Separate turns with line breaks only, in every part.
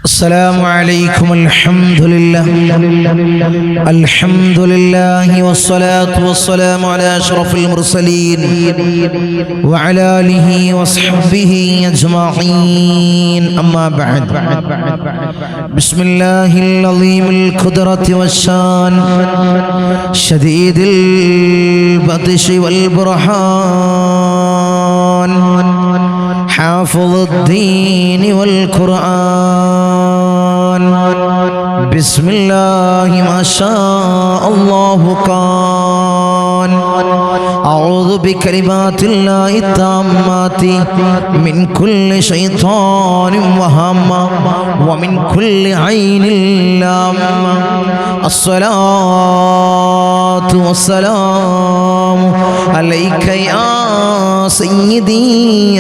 السلام عليكم. الحمد لله والصلاة والسلام على أشرف المرسلين وعلى آله وصحبه أجمعين. أما بعد، بسم الله العظيم القدرة والشان شديد البطش والبرهان حافظ الدين والقرآن. بسم الله ما شاء الله كان. أعوذ بكلمات الله التامات من كل شيطان وهامة ومن كل عين لامة. الصلاة والسلام عليك يا سيدي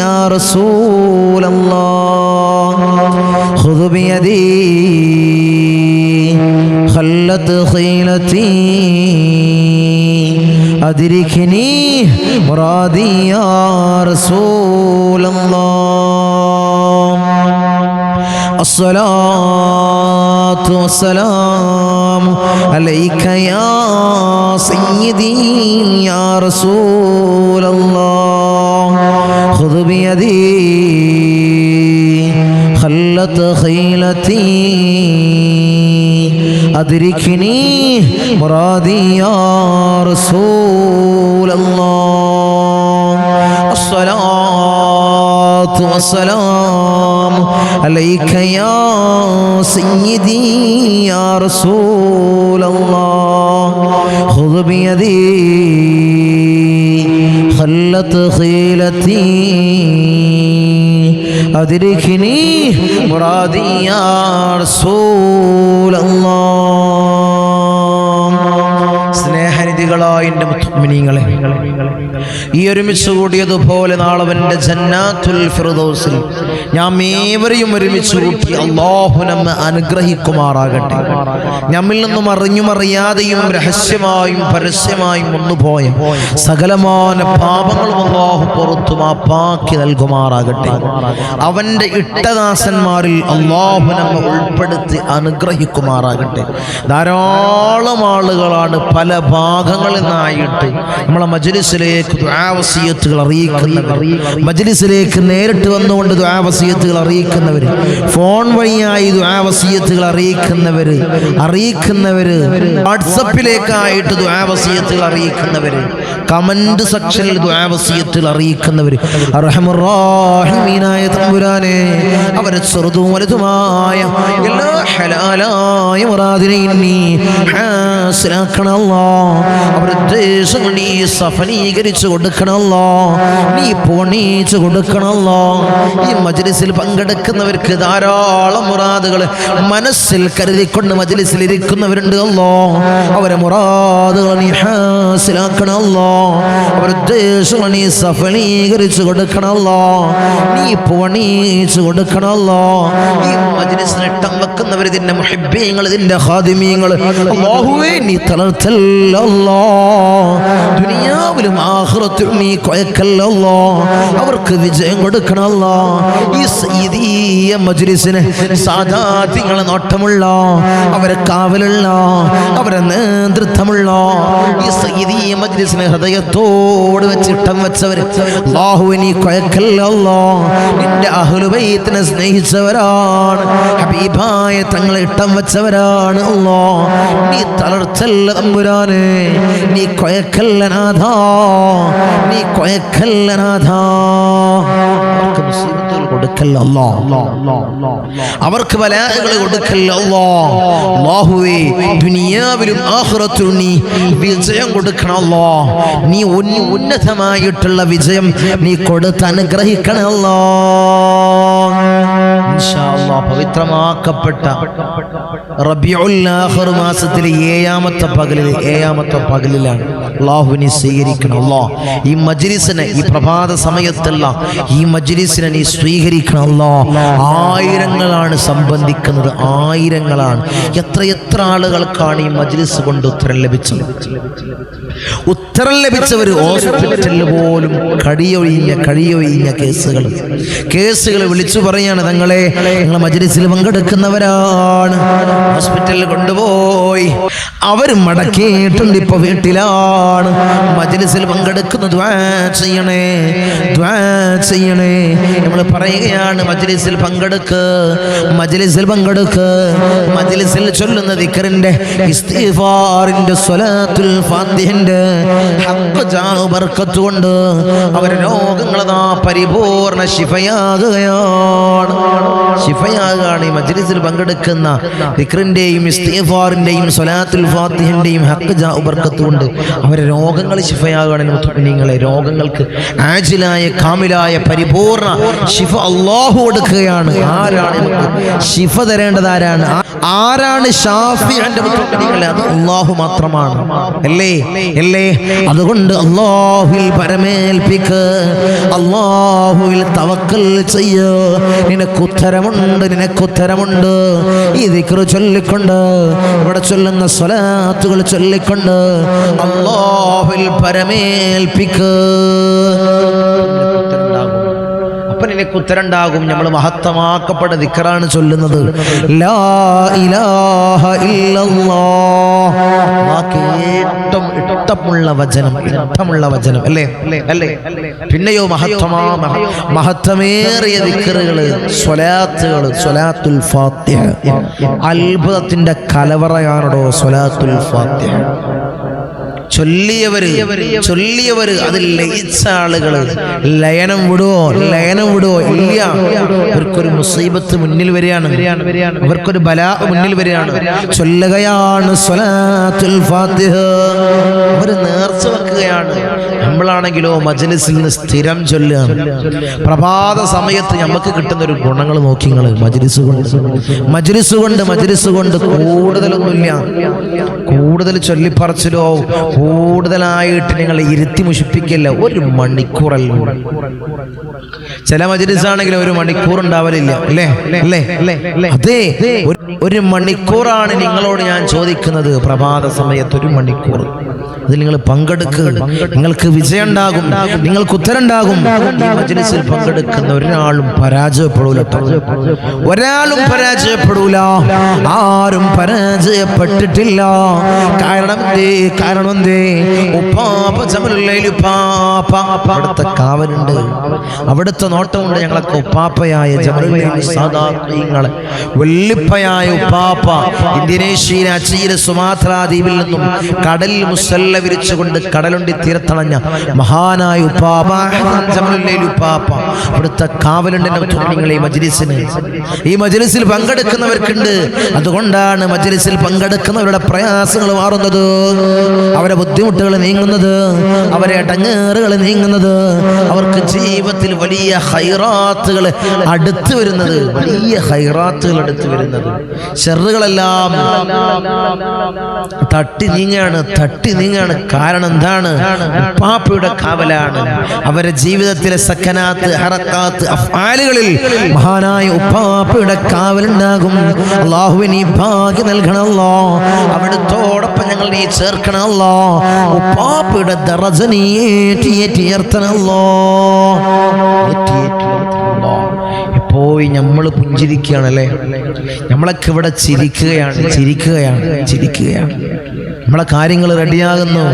يا رسول الله. خذ بيدي خلت خيلتي أدركني مرادي يا رسول الله. الصلاة والسلام عليك يا سيدي يا رسول الله. خذ بيدي خلت خيلتي أدركني مرادي يا رسول الله. الصلاة والسلام عليك يا سيدي يا رسول الله. خذ بيدي خلت خيلتي أدركني مرادي يا رسول الله. സ്നേഹനിധികളായ എൻ്റെ മുഅ്മിനീങ്ങളെ, ഈ ഒരുമിച്ച് കൂടിയതുപോലെ നാളവൻ്റെ ജന്നാത്തുൽ ഫിർദൗസിൽ നാം ഏവരെയും ഒരുമിച്ച് കൂട്ടി അല്ലാഹു നമ്മെ അനുഗ്രഹിക്കുമാറാകട്ടെ. നമ്മിൽ നിന്നും അറിഞ്ഞും അറിയാതെയും രഹസ്യമായും പരസ്യമായും ഒന്നുപോയ സകലമാന പാപങ്ങളും അല്ലാഹു പുറത്തു മാപ്പാക്കി നൽകുമാറാകട്ടെ. അവൻ്റെ ഇഷ്ടദാസന്മാരിൽ അല്ലാഹു നമ്മെ ഉൾപ്പെടുത്തി അനുഗ്രഹിക്കുമാറാകട്ടെ. ധാരാളം ആളുകളാണ് പല ഭാഗങ്ങളിൽ നിന്നായിട്ട് നമ്മളെ മജ്ലിസിലേക്ക് ദുആ വസിയത്തുകൾ അറിയിക്കുന്നവർ, മജ്ലിസിലേക്ക് നേരിട്ട് വന്നുകൊണ്ട് ദുആ വസിയത്തുകൾ അറിയിക്കുന്നവർ, ഫോൺ വഴിയായി ദുആ വസിയത്തുകൾ അറിയിക്കുന്നവർ, വാട്സപ്പിലേക്കായിട്ട് ദുആ വസിയത്തുകൾ അറിയിക്കുന്നവർ, കമന്റ് സെക്ഷനിൽ ദുആ വസിയത്തുകൾ അറിയിക്കുന്നവർ, അർഹമുർ റഹീമീനായ തമ്പുരാനെ അവരെ ചെറുതും വലുതുമായ എല്ലാ ഹലാലായ മുറാദിനെയും നീ ഹാസിലാക്കണമല്ലോ. അവരുടെ ഉദ്ദേശങ്ങൾ നീ സഫലീകരിച്ചു കൊടുക്കണമല്ലോ, നീ പൂർണ്ണീച്ചു കൊടുക്കണമല്ലോ. ഈ മജ്ലിസിൽ പങ്കെടുക്കുന്നവർക്ക് ധാരാളം മുറാദുകൾ മനസ്സിൽ കരുതിക്കൊണ്ട് മജ്ലിസിൽ ഇരിക്കുന്നവരുണ്ട് അല്ലോ. അവരെ മുറാദുകൾ നീ ഹാസിലാക്കണമല്ലോ, അവരുടെ ഉദ്ദേശങ്ങൾ നീ സഫലീകരിച്ചു കൊടുക്കണമല്ലോ, നീ പൂർണ്ണീച്ചു കൊടുക്കണമല്ലോ. ഈ മജ്ലിസിന് ഇട്ടം വെക്കുന്നവർ, ഇതിന്റെ മുഹിബ്ബീങ്ങൾ, ഇതിന്റെ ഖാദിമീങ്ങൾ, അല്ലാഹുവേ നീ തളർത്തല്ലല്ലോ. ദുനിയാവിലും ആഖിറത്തിലും നീ കൊയക്കല്ലല്ലോ. അവർക്ക് വിജയം കൊടുക്കണമല്ലോ. ഈ സയ്യിദീയ മജ്ലിസിന് സാദാത്യങ്ങളെ നോട്ടമുള്ള, അവരെ കാവലുള്ള, അവരെ നേതൃത്വമുള്ള ഈ സയ്യിദീയ മജ്ലിസിനെ ഹൃദയത്തോട് വെച്ച് ഇട്ടം വെച്ചവർ, അല്ലാഹുവേ നീ കൊയക്കല്ലല്ലോ. നിന്റെ അഹ്ലു ബൈത്തിനെ സ്നേഹിച്ചവരാണ്, ഹബീബായ തങ്ങളെ ഇട്ടം വെച്ചവരാണ്. അല്ലാ നീ തളർച്ചല്ല തമ്പുരാനെ, നീ കൊയക്കല്ല നാഥാ, നീ കൊയക്കല്ല നാഥാ. അവർക്ക് മുസീബത്തുകൾ കൊടുക്കല്ല അല്ലാ, അവർക്ക് ബലാകൾ കൊടുക്കല്ല അല്ലാ. അല്ലാഹുവേ ദുനിയാവിലും ആഖിറത്തിലും നീ വിജയം കൊടുക്കണം അല്ലാ. നീ ഉന്നതമായിട്ടുള്ള വിജയം നീ കൊടുത്ത് അനുഗ്രഹിക്കണം അല്ലാ. ഇൻഷാ അല്ലാഹ് പവിത്രമാക്കപ്പെട്ട റബീഉൽ ആഖിർ മാസത്തിലെ ഏഴാമത്തെ പകലിലാണ് അല്ലാഹുവിനെ സ്വീകരിക്കണം. അല്ലാഹ് ഈ മജ്ലിസിനെ, ഈ പ്രഭാത സമയത്തുള്ള ഈ മജ്ലിസിനെ നീ സ്വീകരിക്കണം അല്ലാഹ്. ആയിരങ്ങളാണ് സംബന്ധിക്കുന്നത്, ആയിരങ്ങളാണ്. എത്ര ആളുകൾക്കാണ് ഈ മജ്ലിസ് കൊണ്ട് ഉത്തരം ലഭിച്ചത്? ഉത്തരം ലഭിച്ചവർ ഹോസ്പിറ്റലിൽ പോലും കഴിയൊഴിഞ്ഞ കേസുകൾ വിളിച്ചു പറയാണ്, തങ്ങളെ നിങ്ങൾ മജ്ലിസിൽ പങ്കെടുക്കുന്നവരാണ്, ഹോസ്പിറ്റലിൽ കൊണ്ടുപോയി അവർ മടക്കിയിട്ടുണ്ട്, ഇപ്പൊ വീട്ടിലാണ്. മജ്ലിസിൽ പങ്കെടുക്കുന്ന ദുആ ചെയ്യണേ നമ്മൾ പറയുകയാണ്. മജ്ലിസിൽ പങ്കെടുക്ക്. മജ്ലിസിൽ ചൊല്ലുന്ന ദിക്റിന്റെ, ഇസ്തിഗ്ഫാറിന്റെ, സ്വലാത്തുൽ ഫാത്തിഹിന്റെ ബർക്കത്ത് കൊണ്ട് അവരുടെ രോഗങ്ങളതാ പരിപൂർണ ശിഫയാകുകയാണ്. ഈ മജ്ലിസിൽ പങ്കെടുക്കുന്ന ദിക്റിന്റെയും ഇസ്തിഗ്ഫാറിന്റെയും സ്വലാത്തുൽ ഫാത്തിഹിന്റെയും ഹഖ് ജാ ബർക്കത്ത് കൊണ്ട് അവരുടെ രോഗങ്ങൾ ശിഫയാകുകയാണ്. നിങ്ങളെ രോഗങ്ങൾക്ക് ആജിലായ കാമിലായ പരിപൂർണ ശിഫ അല്ലാഹു കൊടുക്കുകയാണ്. ആരാണ് ശിഫ തരേണ്ടത്? ആരാണ് ഷാഫിഈന്റെ മുത്തഖീങ്ങളെ? അത് അല്ലാഹു മാത്രമാണ്. അല്ലേ? അതുകൊണ്ട് അല്ലാഹുവിൽ പരമേൽപ്പിക്ക്, അല്ലാഹുവിൽ തവക്കൽ ചെയ്യ്. നിനക്കുത്തരമുണ്ട്. ഈ ദിക്ർ ചൊല്ലിക്കൊണ്ട്, ഇവിടെ ചൊല്ലുന്ന സ്വലാത്തുകൾ ചൊല്ലിക്കൊണ്ട് അല്ലാഹുവിൽ പരമേൽപ്പിക്ക്. നിനക്ക് ഉത്തരണ്ടാകും. നമ്മൾ മഹത്തമാക്കപ്പെട്ട ദിക്റാണ് ചൊല്ലുന്നത്. ലാ ഇലാഹ ഇല്ലല്ലാഹ്. ഏറ്റവും ഇഷ്ടമുള്ള വചനം അല്ലേ? പിന്നെയോ മഹത്തമേറിയ ദിക്റുകള്, സ്വലാത്തുൽ ഫാത്തിഹ. അത്ഭുതത്തിന്റെ കലവറയാണോ സ്വലാത്തുൽ ഫാത്തിഹ. ചൊല്ലിയവര് അതിൽ ലയിച്ച ആളുകള് ലയനം വിടുവോ? ഇല്ല. അവർക്കൊരു മുസീബത്ത് മുന്നിൽ വരികയാണ്, അവർക്കൊരു ബലാ മുന്നിൽ വരികയാണ്. ചൊല്ലുകയാണ് സ്വലാത്തുൽ ഫാത്തിഹ. അവര് നേർച്ച വെക്കുകയാണ്. നമ്മളാണെങ്കിലോ മജ്ലിസിൽ നിന്ന് സ്ഥിരം ചൊല്ലുകയാണ്. പ്രഭാത സമയത്ത് നമുക്ക് കിട്ടുന്ന ഒരു ഗുണങ്ങൾ നോക്കി നിങ്ങൾ. മജ്ലിസ് കൊണ്ട് കൂടുതലൊന്നുമില്ല. കൂടുതൽ ചൊല്ലിപ്പറച്ചിലോ കൂടുതലായിട്ട് നിങ്ങൾ ഇരുത്തി മുഷിപ്പിക്കില്ല. ഒരു മണിക്കൂറല്ല. ചില മജ്ലിസാണെങ്കിൽ ഒരു മണിക്കൂർ ഉണ്ടാവലില്ല. അതെ, ഒരു മണിക്കൂറാണ് നിങ്ങളോട് ഞാൻ ചോദിക്കുന്നത്. പ്രഭാത സമയത്ത് ഒരു മണിക്കൂർ അതിൽ നിങ്ങൾ പങ്കെടുക്കുക. നിങ്ങൾക്ക് വിജയം ഉണ്ടാകും, നിങ്ങൾക്ക് ഉത്തരം ഉണ്ടാകും. ഈ മജ്ലിസിൽ പങ്കെടുക്കുന്ന ഒരാളും പരാജയപ്പെടൂല. ആരും പരാജയപ്പെട്ടിട്ടില്ല. കാരണം എന്തേ? ഉപ്പാപ്പ ജമലുല്ലൈൽ ഉപ്പാപ്പ അവിടുത്തെ കാവലുണ്ട്, അവിടുത്തെ നോട്ടമുണ്ട്. ഞങ്ങളൊക്കെ ഉപ്പാപ്പയായ ജമലുല്ലൈൽ സാദാഖീങ്ങളെ വെള്ളിപ്പയായ ഉപ്പാപ്പ ഇന്തോനേഷ്യയിലെ അച്ചീലെ സുമാത്രാ ദ്വീപിൽ നിന്നും കടലിൽ മുസല്ല വിരിച്ചുകൊണ്ട് കടലുണ്ടി തീരത്തളഞ്ഞ മഹാനായ ഉപ്പാപ്പ ജമലുല്ലൈൽ ഉപ്പാപ്പ അവിടുത്തെ കാവലുണ്ട്. ഈ മജ്ലിസിൽ പങ്കെടുക്കുന്നവർക്കുണ്ട്. അതുകൊണ്ടാണ് മജ്ലിസിൽ പങ്കെടുക്കുന്നവരുടെ പ്രയാസങ്ങൾ മാറുന്നത്, അവരുടെ ബുദ്ധിമുട്ടുകൾ നീങ്ങുന്നത്, അവരെ അടങ്ങേറുകൾ നീങ്ങുന്നത്, അവർക്ക് ജീവിതത്തിൽ വലിയ ഹൈറാത്തുകൾ അടുത്ത് വരുന്നത്, ഷർറുകളെല്ലാം തട്ടി നീങ്ങാണ്. കാരണം എന്താണ്? ഉപ്പാപ്പയുടെ കാവലാണ്. അവരുടെ ജീവിതത്തിലെ സക്കനാത്ത്, ഹറക്കാത്ത്, അഫ്ആലുകളിൽ മഹാനായ ഉപ്പാപ്പയുടെ കാവലുണ്ടാകും. അല്ലാഹുവിനെ ഭാഗ്യം നൽകണമല്ലോ, അവിടുത്തോടൊപ്പം ഞങ്ങൾ നീ ചേർക്കണമല്ലോ. ഉപ്പാപ്പയുടെ ദറജ നീ ഏറ്റിയർത്തണമല്ലോ. പോയി നമ്മൾ പുഞ്ചിരിക്കുകയാണല്ലേ. നമ്മളൊക്കെ ഇവിടെ ചിരിക്കുകയാണ്. നമ്മളെ കാര്യങ്ങൾ റെഡിയാകുന്നു,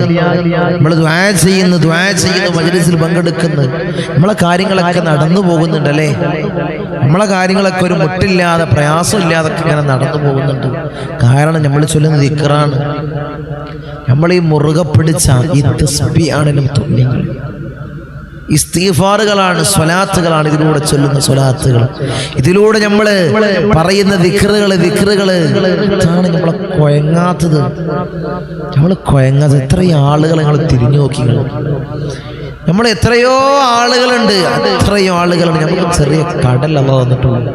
നമ്മൾ ദുആ ചെയ്യുന്നു, മജ്ലിസിൽ പങ്കെടുക്കുന്നു, നമ്മളെ കാര്യങ്ങളൊക്കെ നടന്നു പോകുന്നുണ്ടല്ലേ. നമ്മളെ കാര്യങ്ങളൊക്കെ ഒരു മുട്ടില്ലാതെ പ്രയാസമില്ലാതൊക്കെ ഇങ്ങനെ നടന്നു പോകുന്നുണ്ട്. കാരണം നമ്മൾ ചൊല്ലുന്ന ദിക്റാണ്. നമ്മൾ ഈ മുറുകെ പിടിച്ച ഈ തസ്ബീഹാണ് തുല്യങ്ങൾ, ഇസ്തിഗ്ഫാറുകളാണ്, സ്വലാത്തുകളാണ്. ഇതിലൂടെ ചൊല്ലുന്ന സ്വലാത്തുകൾ, ഇതിലൂടെ നമ്മൾ പറയുന്ന ദിക്റുകൾ ഇതാണ് നമ്മളെ കുഴങ്ങാത്തത്. എത്രയും ആളുകൾ നിങ്ങൾ തിരിഞ്ഞു നോക്കി. നമ്മൾ എത്രയോ ആളുകളുണ്ട്, അത്രയോ ആളുകളുണ്ട്. നമുക്ക് ചെറിയ കടൽ അല്ലാഹു തന്നിട്ടുള്ളൂ.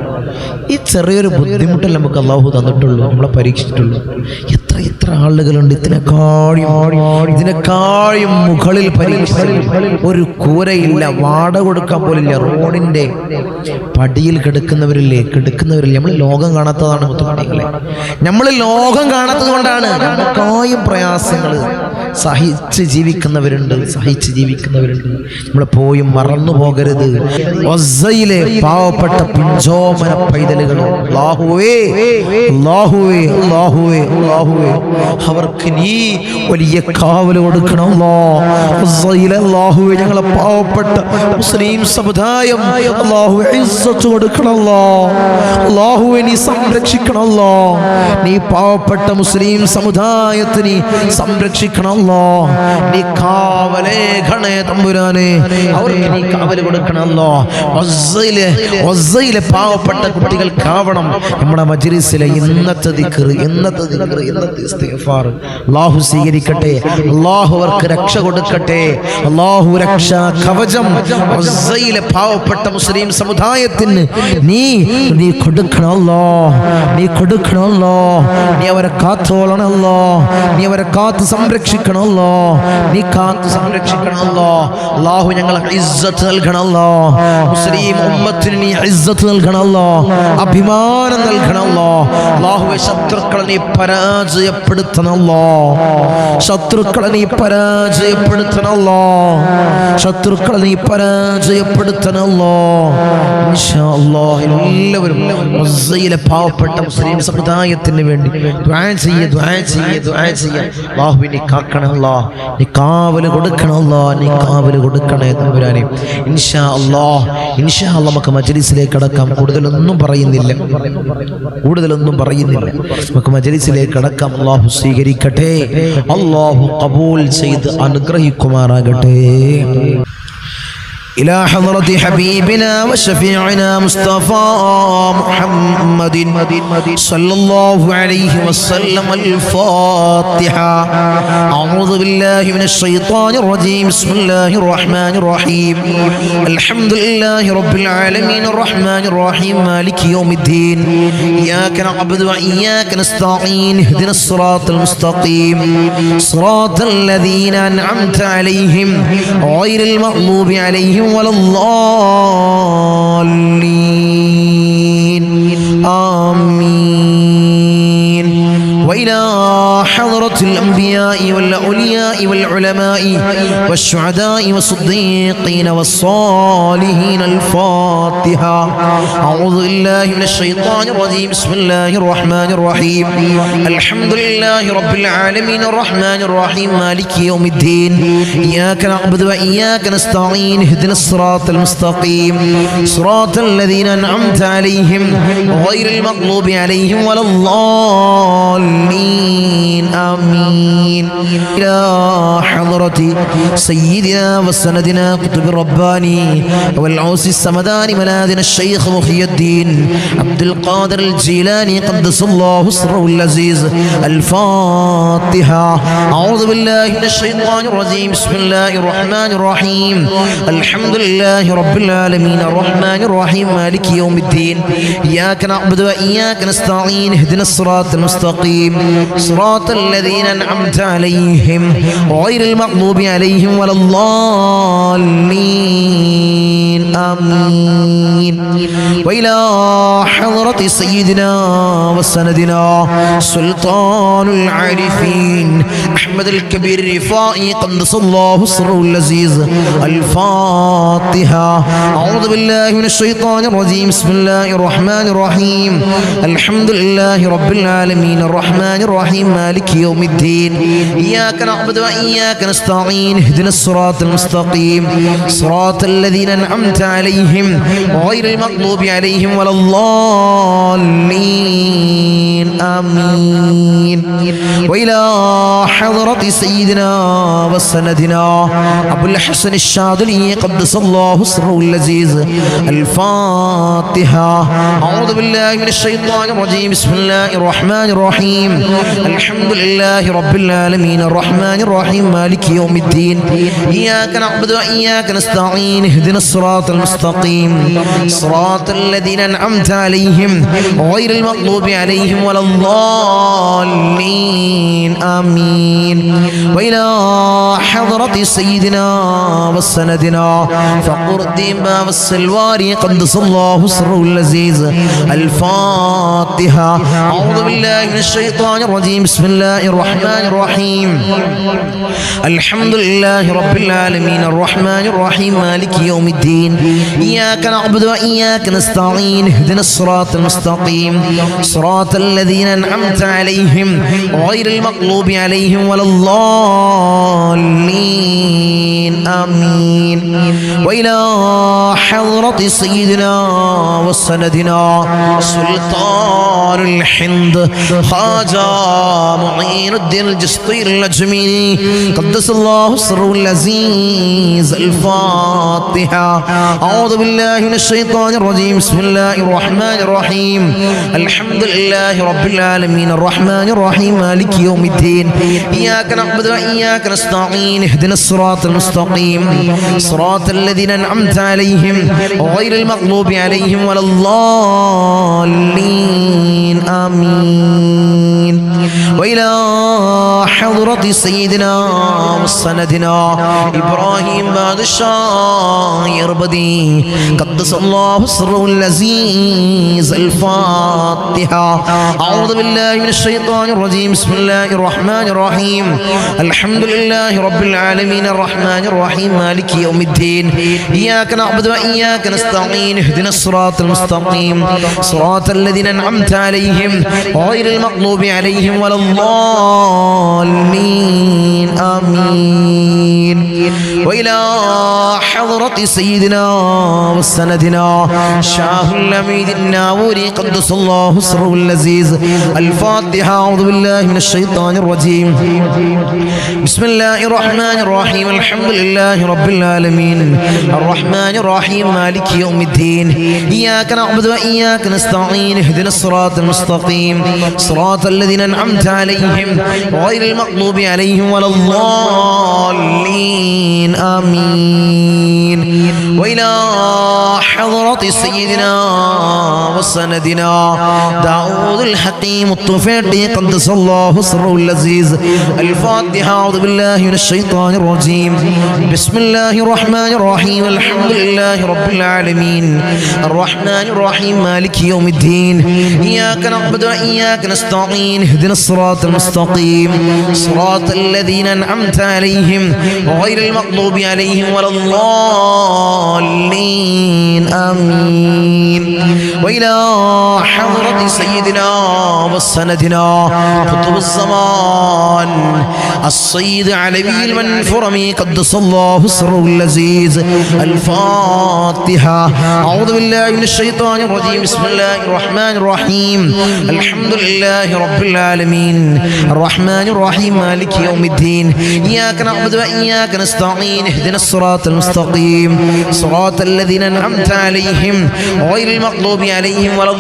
ഈ ചെറിയൊരു ബുദ്ധിമുട്ടൽ നമുക്ക് അല്ലാഹു തന്നിട്ടുള്ളൂ, നമ്മളെ പരീക്ഷിച്ചിട്ടുള്ളൂ. എത്ര ആളുകളുണ്ട് ഇതിനെക്കാളും മുകളിൽ ഒരു കൂരയില്ല, വാടക കൊടുക്കാൻ പോലില്ല, റോഡിന്റെ പടിയിൽ കിടക്കുന്നവരില്ലേ. നമ്മൾ ലോകം കാണാത്തതാണ് മുത്തുമണികളെ, നമ്മൾ ലോകം കാണാത്തത് കൊണ്ടാണ് നമുക്കായും പ്രയാസങ്ങൾ സഹിച്ച് ജീവിക്കുന്നവരുണ്ട്. നമ്മളെ പോയി മറന്നു പോകരുത്. ഒസ്സയിലെ പാവപ്പെട്ട പിഞ്ചോമന പൈതലുകൾ, അല്ലാഹുവേ അവർക്ക് നീ വലിയ കാവൽ കൊടുക്കണമല്ലോ. അല്ലാഹുവേ ഞങ്ങളെ പാവപ്പെട്ട മുസ്ലിം സമുദായം അല്ലാഹുവേ ഇസ്സത്ത് കൊടുക്കണമല്ലോ. അല്ലാഹുവേ നീ സംരക്ഷിക്കണമല്ലോ. നീ പാവപ്പെട്ട മുസ്ലിം സമുദായത്തിന് സംരക്ഷിക്കണമല്ലോ. നീ കാവലേഖണേ തമ്പുരാനെ, അവർക്ക് നീ കാവൽ കൊടുക്കണമല്ലോ. ഒസ്സയിലെ പാവപ്പെട്ട കുട്ടികൾക്കാവണം നമ്മുടെ മജ്‌ലിസിലെ ഇന്നത്തെ ദിക്ർ, ഇന്നത്തെ ഇസ്തിഗ്ഫാർ അല്ലാഹു സ്വീകരിക്കട്ടെ. അല്ലാഹു അവർക്ക് രക്ഷ കൊടുക്കട്ടെ. അല്ലാഹു രക്ഷാ കവചം ഒസ്സയിലെ പാവപ്പെട്ട മുസ്ലിം സമുദായത്തിന് നീ കൊടുക്കണമല്ലോ. നീ അവരെ കാത്തോളണമല്ലോ. നീ അവരെ കാത്ത് സംരക്ഷിക്കണമല്ലോ. അല്ലാഹു ഞങ്ങൾക്ക് ഇസ്സത്ത് നൽകണമല്ലോ. മുസ്ലിം ഉമ്മത്തിന് നീ ഇസ്സത്ത് നൽകണമല്ലോ, അഭിമാനം നൽകണമല്ലോ. അല്ലാഹുവേ ശത്രുക്കളെ നീ പരാജയപ്പെടുത്തണമല്ലോ. ഇൻഷാ അല്ലാഹ് എല്ലാവരും ഒസ്സയിലെ പാവപ്പെട്ട മുസ്ലിം സമുദായത്തിന് വേണ്ടി ദുആ ചെയ്യ. അല്ലാഹുവേ നീ കാക്കണമല്ലോ, നീ കാവൽ കൊടുക്കണമല്ലോ, നീ കാവൽ കൊടുക്കണേ തമ്പുരാനെ. ഇൻഷാ അല്ലാഹ് നമുക്ക് മജ്‌ലിസിലേക്ക് കടക്കാം. കൂടുതലൊന്നും പറയുന്നില്ല, നമുക്ക് മജ്‌ലിസിലേക്ക് കടക്കാം. അല്ലാഹു സ്വീകരിക്കട്ടെ, അല്ലാഹു ഖബൂൽ ചെയ്ത് അനുഗ്രഹിക്കുമാറാകട്ടെ. إلى حضرة حبيبنا وشفيعنا مصطفى محمد صلى الله عليه وسلم الفاتحة. أعوذ بالله من الشيطان الرجيم. بسم الله الرحمن الرحيم. الحمد لله رب العالمين الرحمن الرحيم مالك يوم الدين. إياك نعبد وإياك نستعين. اهدنا الصراط المستقيم صراط الذين أنعمت عليهم غير المغضوب عليهم ولا الضالين. آمين. وإلى حضرة الأنبياء والأولياء والعلماء والشهداء والصديقين والصالحين الفاتحة. أعوذ بالله من الشيطان الرجيم. بسم الله الرحمن الرحيم. الحمد لله رب العالمين الرحمن الرحيم مالك يوم الدين. إياك نعبد وإياك نستعين. اهدنا الصراط المستقيم صراط الذين أنعمت عليهم غير المغضوب عليهم ولا الضالين. آمين. إلى حضرة سيدنا وسندنا قطب الرباني والعوس السمداني ملاذنا الشيخ محي الدين عبد القادر الجيلاني قدس الله سره العزيز الفاتحة. أعوذ بالله من الشيطان الرجيم. بسم الله الرحمن الرحيم. الحمد لله رب العالمين الرحمن الرحيم مالك يوم الدين. إياك نعبد وإياك نستعين. اهدنا الصراط المستقيم صراط الذين أنعمت عليهم غير المغضوب عليهم ولا الضالين. آمين. وإلى حضرة سيدنا وسندنا سلطان العارفين أحمد الكبير الرفائي قدس الله سره العزيز الفاتحة. أعوذ بالله من الشيطان الرجيم. بسم الله الرحمن الرحيم. الحمد لله رب العالمين الرحمن الرحيم مالك يوم الدين. إياك نعبد وإياك نستعين. اهدنا الصراط المستقيم صراط الذين أنعمت عليهم غير المغضوب عليهم ولا الضالين. آمين وإلى حضرة سيدنا وسندنا أبو الحسن الشاذلي قدس الله سره العزيز الفاتحة أعوذ بالله من الشيطان الرجيم بسم الله الرحمن الرحيم الحمد لله رب العالمين الرحمن الرحيم مالك يوم الدين إياك نعبد وإياك نستعين اهدنا الصراط المستقيم صراط الذين أنعمت عليهم غير المغضوب عليهم ولا الضالين آمين وإلى حضرة سيدنا وسندنا فقر الدين باب السلواري قدس الله سره العزيز الفاتحة أعوذ بالله من الشيطان الرجيم بسم الله الرحمن الرحيم الحمد لله رب العالمين الرحمن الرحيم مالك يوم الدين إياك نعبد وإياك نستعين اهدنا الصراط المستقيم صراط الذين أنعمت عليهم غير المغضوب عليهم ولا الضالين آمين وإلى حضرة سيدنا وسندنا سلطان الحند خواجة معين الدين الجسطي الأجميري قدس الله سره العزيز الفاتحة أعوذ بالله من الشيطان الرجيم بسم الله الرحمن الرحيم الحمد لله رب العالمين الرحمن الرحيم مالك يوم الدين إياك نعبد وإياك نستعين اهدنا الصراط المستقيم صراط الذين أنعمت عليهم غير المغضوب عليهم ولا الضالين آمين وإلى حضرة سيدنا وسندنا إبراهيم بادشاه يربدي قدس الله سره العزيز الفاتحة أعوذ بالله من الشيطان الرجيم بسم الله الرحمن الرحيم الحمد لله رب العالمين الرحمن الرحيم مالك يوم الدين إياك نعبد وإياك نستعين اهدنا الصراط المستقيم صراط الذين أنعمت عليهم غير المغضوب عليهم ولا الضالين آمين وإلى حضرة سيدنا وسندنا شاه الأميد الناوري قدس الله سره العزيز الفاتحة أعوذ بالله من الشيطان الرجيم بسم الله الرحمن الرحيم الحمد لله رب العالمين الرحمن الرحيم مالك يوم الدين إياك نعبد وإياك نستعين اهدنا الصراط المستقيم صراط الذين أنعمت عليهم غير المغضوب عليهم ولا الضالين آمين وإلى حضرة سيدنا وسندنا داود الحكيم الطفيلي قدس الله سره العزيز الفاتحة أعوذ بالله من الشيطان الرجيم بسم الله الرحمن الرحيم الحمد لله رب العالمين الرحمن الرحيم مالك يوم الدين إياك نعبد وإياك نستعين اهدنا الصراط المستقيم صراط الذين أنعمت عليهم غير المغضوب عليهم ولا الضالين آمين وإلى حضرة سيدنا وسندنا قطب الزمان السيد علوي المنفرمي قدس الله سره العزيز الفاتحة أعوذ بالله من الشيطان الرجيم بسم الله الرحمن الرحيم الحمد لله رب العالمين الرحمن الرحيم مالك يوم الدين إياك نعبد وإياك نستعين اهدنا الصراط المستقيم صراط الذين أنعمت عليهم غير المغضوب عليهم ولا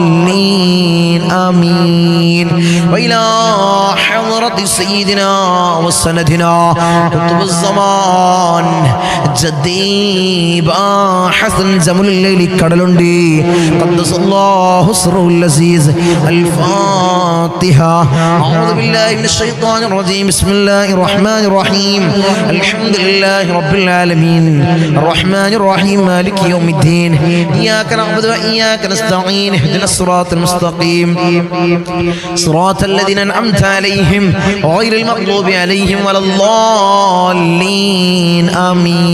الضالين آمين وإلى حضرة سيدنا وسندنا قطب الزمان جدي حسن زمن الليل كدلندي قدس الله سره العزيز الفاتحة أعوذ بالله من الشيطان الرجيم بسم الله الرحمن الرحيم الحمد لله رب العالمين الرحمن الرحيم مالك يوم الدين إياك نعبد وإياك نستعين اهدنا الصراط المستقيم صراط الذين أنعمت عليهم غير المغضوب عليهم ولا الضالين آمين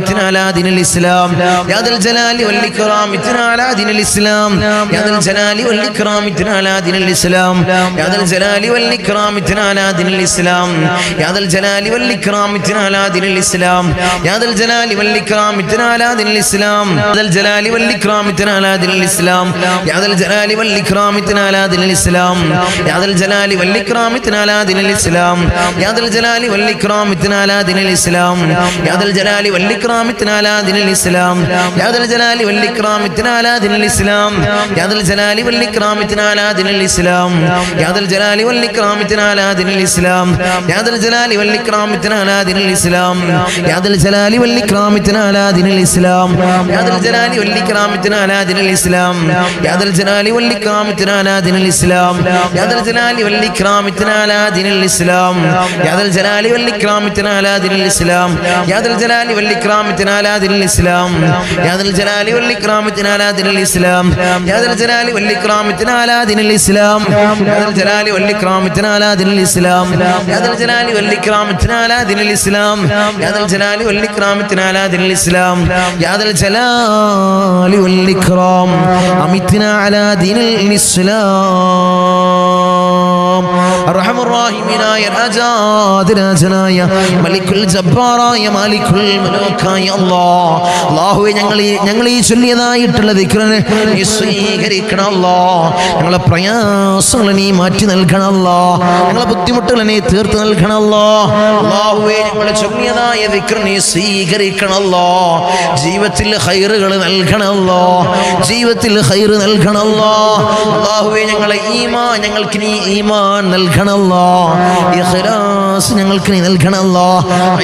اتنا على دين الإسلام يا ذا الجلال والإكرام اتنا على دين الإسلام يا ذا الجلال والإكرام اتنا على دين الإسلام يا ذا الجلال والإكرام اتنا على دين الإسلام يا ذا الجلال والإكرام اتنا على دين الإسلام يا ذا الجلال والإكرام اتنا على دين الإسلام يا ذا الجلال والإكرام اتنا على دين الإسلام يا ذا الجلال والإكرام اتنا على دين الإسلام يا ذا الجلال والإكرام اتنا على دين الإسلام يا ذا الجلال والإكرام اتنا على دين الإسلام يا ذا الجلال والإكرام اتنا على دين الإسلام يا ذا الجلال والإكرام اتنا على دين الإسلام يا ذا الجلال والإكرام اتنا على دين الإسلام يا ذا الجلال والإكرام اتنا على دين الإسلام يا ذا الجلال والإكرام اتنا على دين الإسلام يا ذا الجلال والإكرام اتنا على دين الإسلام يا ذا الجلال والإكرام اتنا على دين الإسلام يا ذا الجلال والإكرام اتنا على دين الإسلام يا ذا الجلال والإكرام اتنا على دين الإسلام يا ذا الجلال والإكرام اتنا على دين الإسلام يا ذا الجلال والإكرام اتنا على دين الإسلام يا ذا الجلال والإكرام اتنا على دين الإسلام يا ذا الجلال والإكرام اتنا على دين الإسلام يا ذا الجلال والإكرام اتنا على دين الإسلام يا ذا الجلال والإكرام اتنا على دين الإسلام يا ذا الجلال والإكرام اتنا على دين الإسلام يا ذا الجلال والإكرام أمتنا على دين الإسلام الرحم الراحمين يا രാജാതിരാജനായ മലിക്കുൽ ജബ്ബാറായ മാലിക്കുൽ മലൂക്കായ അല്ലാഹുവേ ഞങ്ങൾ ഈ ചൊല്ലിയതായിട്ടുള്ള ദിക്റിനെ നീ സ്വീകരിക്കണം അല്ലാഹ് ഞങ്ങളെ പ്രയാസങ്ങളെ നീ മാറ്റി നൽകണം അല്ലാഹ് ഞങ്ങളെ ബുദ്ധിമുട്ടുകളെ നീ തീർത്ത് നൽകണം അല്ലാഹ് അല്ലാഹുവേ ഞങ്ങൾ ചൊല്ലിയതായ ദിക്റിനെ നീ സ്വീകരിക്കണം അല്ലാഹ് ജീവിതത്തിൽ ഖൈറുകൾ നൽകണം അല്ലാഹ് ജീവിതത്തിൽ ഖൈർ നൽകണം അല്ലാഹ് അല്ലാഹുവേ ഞങ്ങളെ ഈമാൻ ഞങ്ങൾക്ക് നീ ഈമാൻ നൽകണം അല്ലാഹ് ഇഖ്ലാസ് ഞങ്ങൾക്ക് നീ നൽകണം അല്ലാഹ്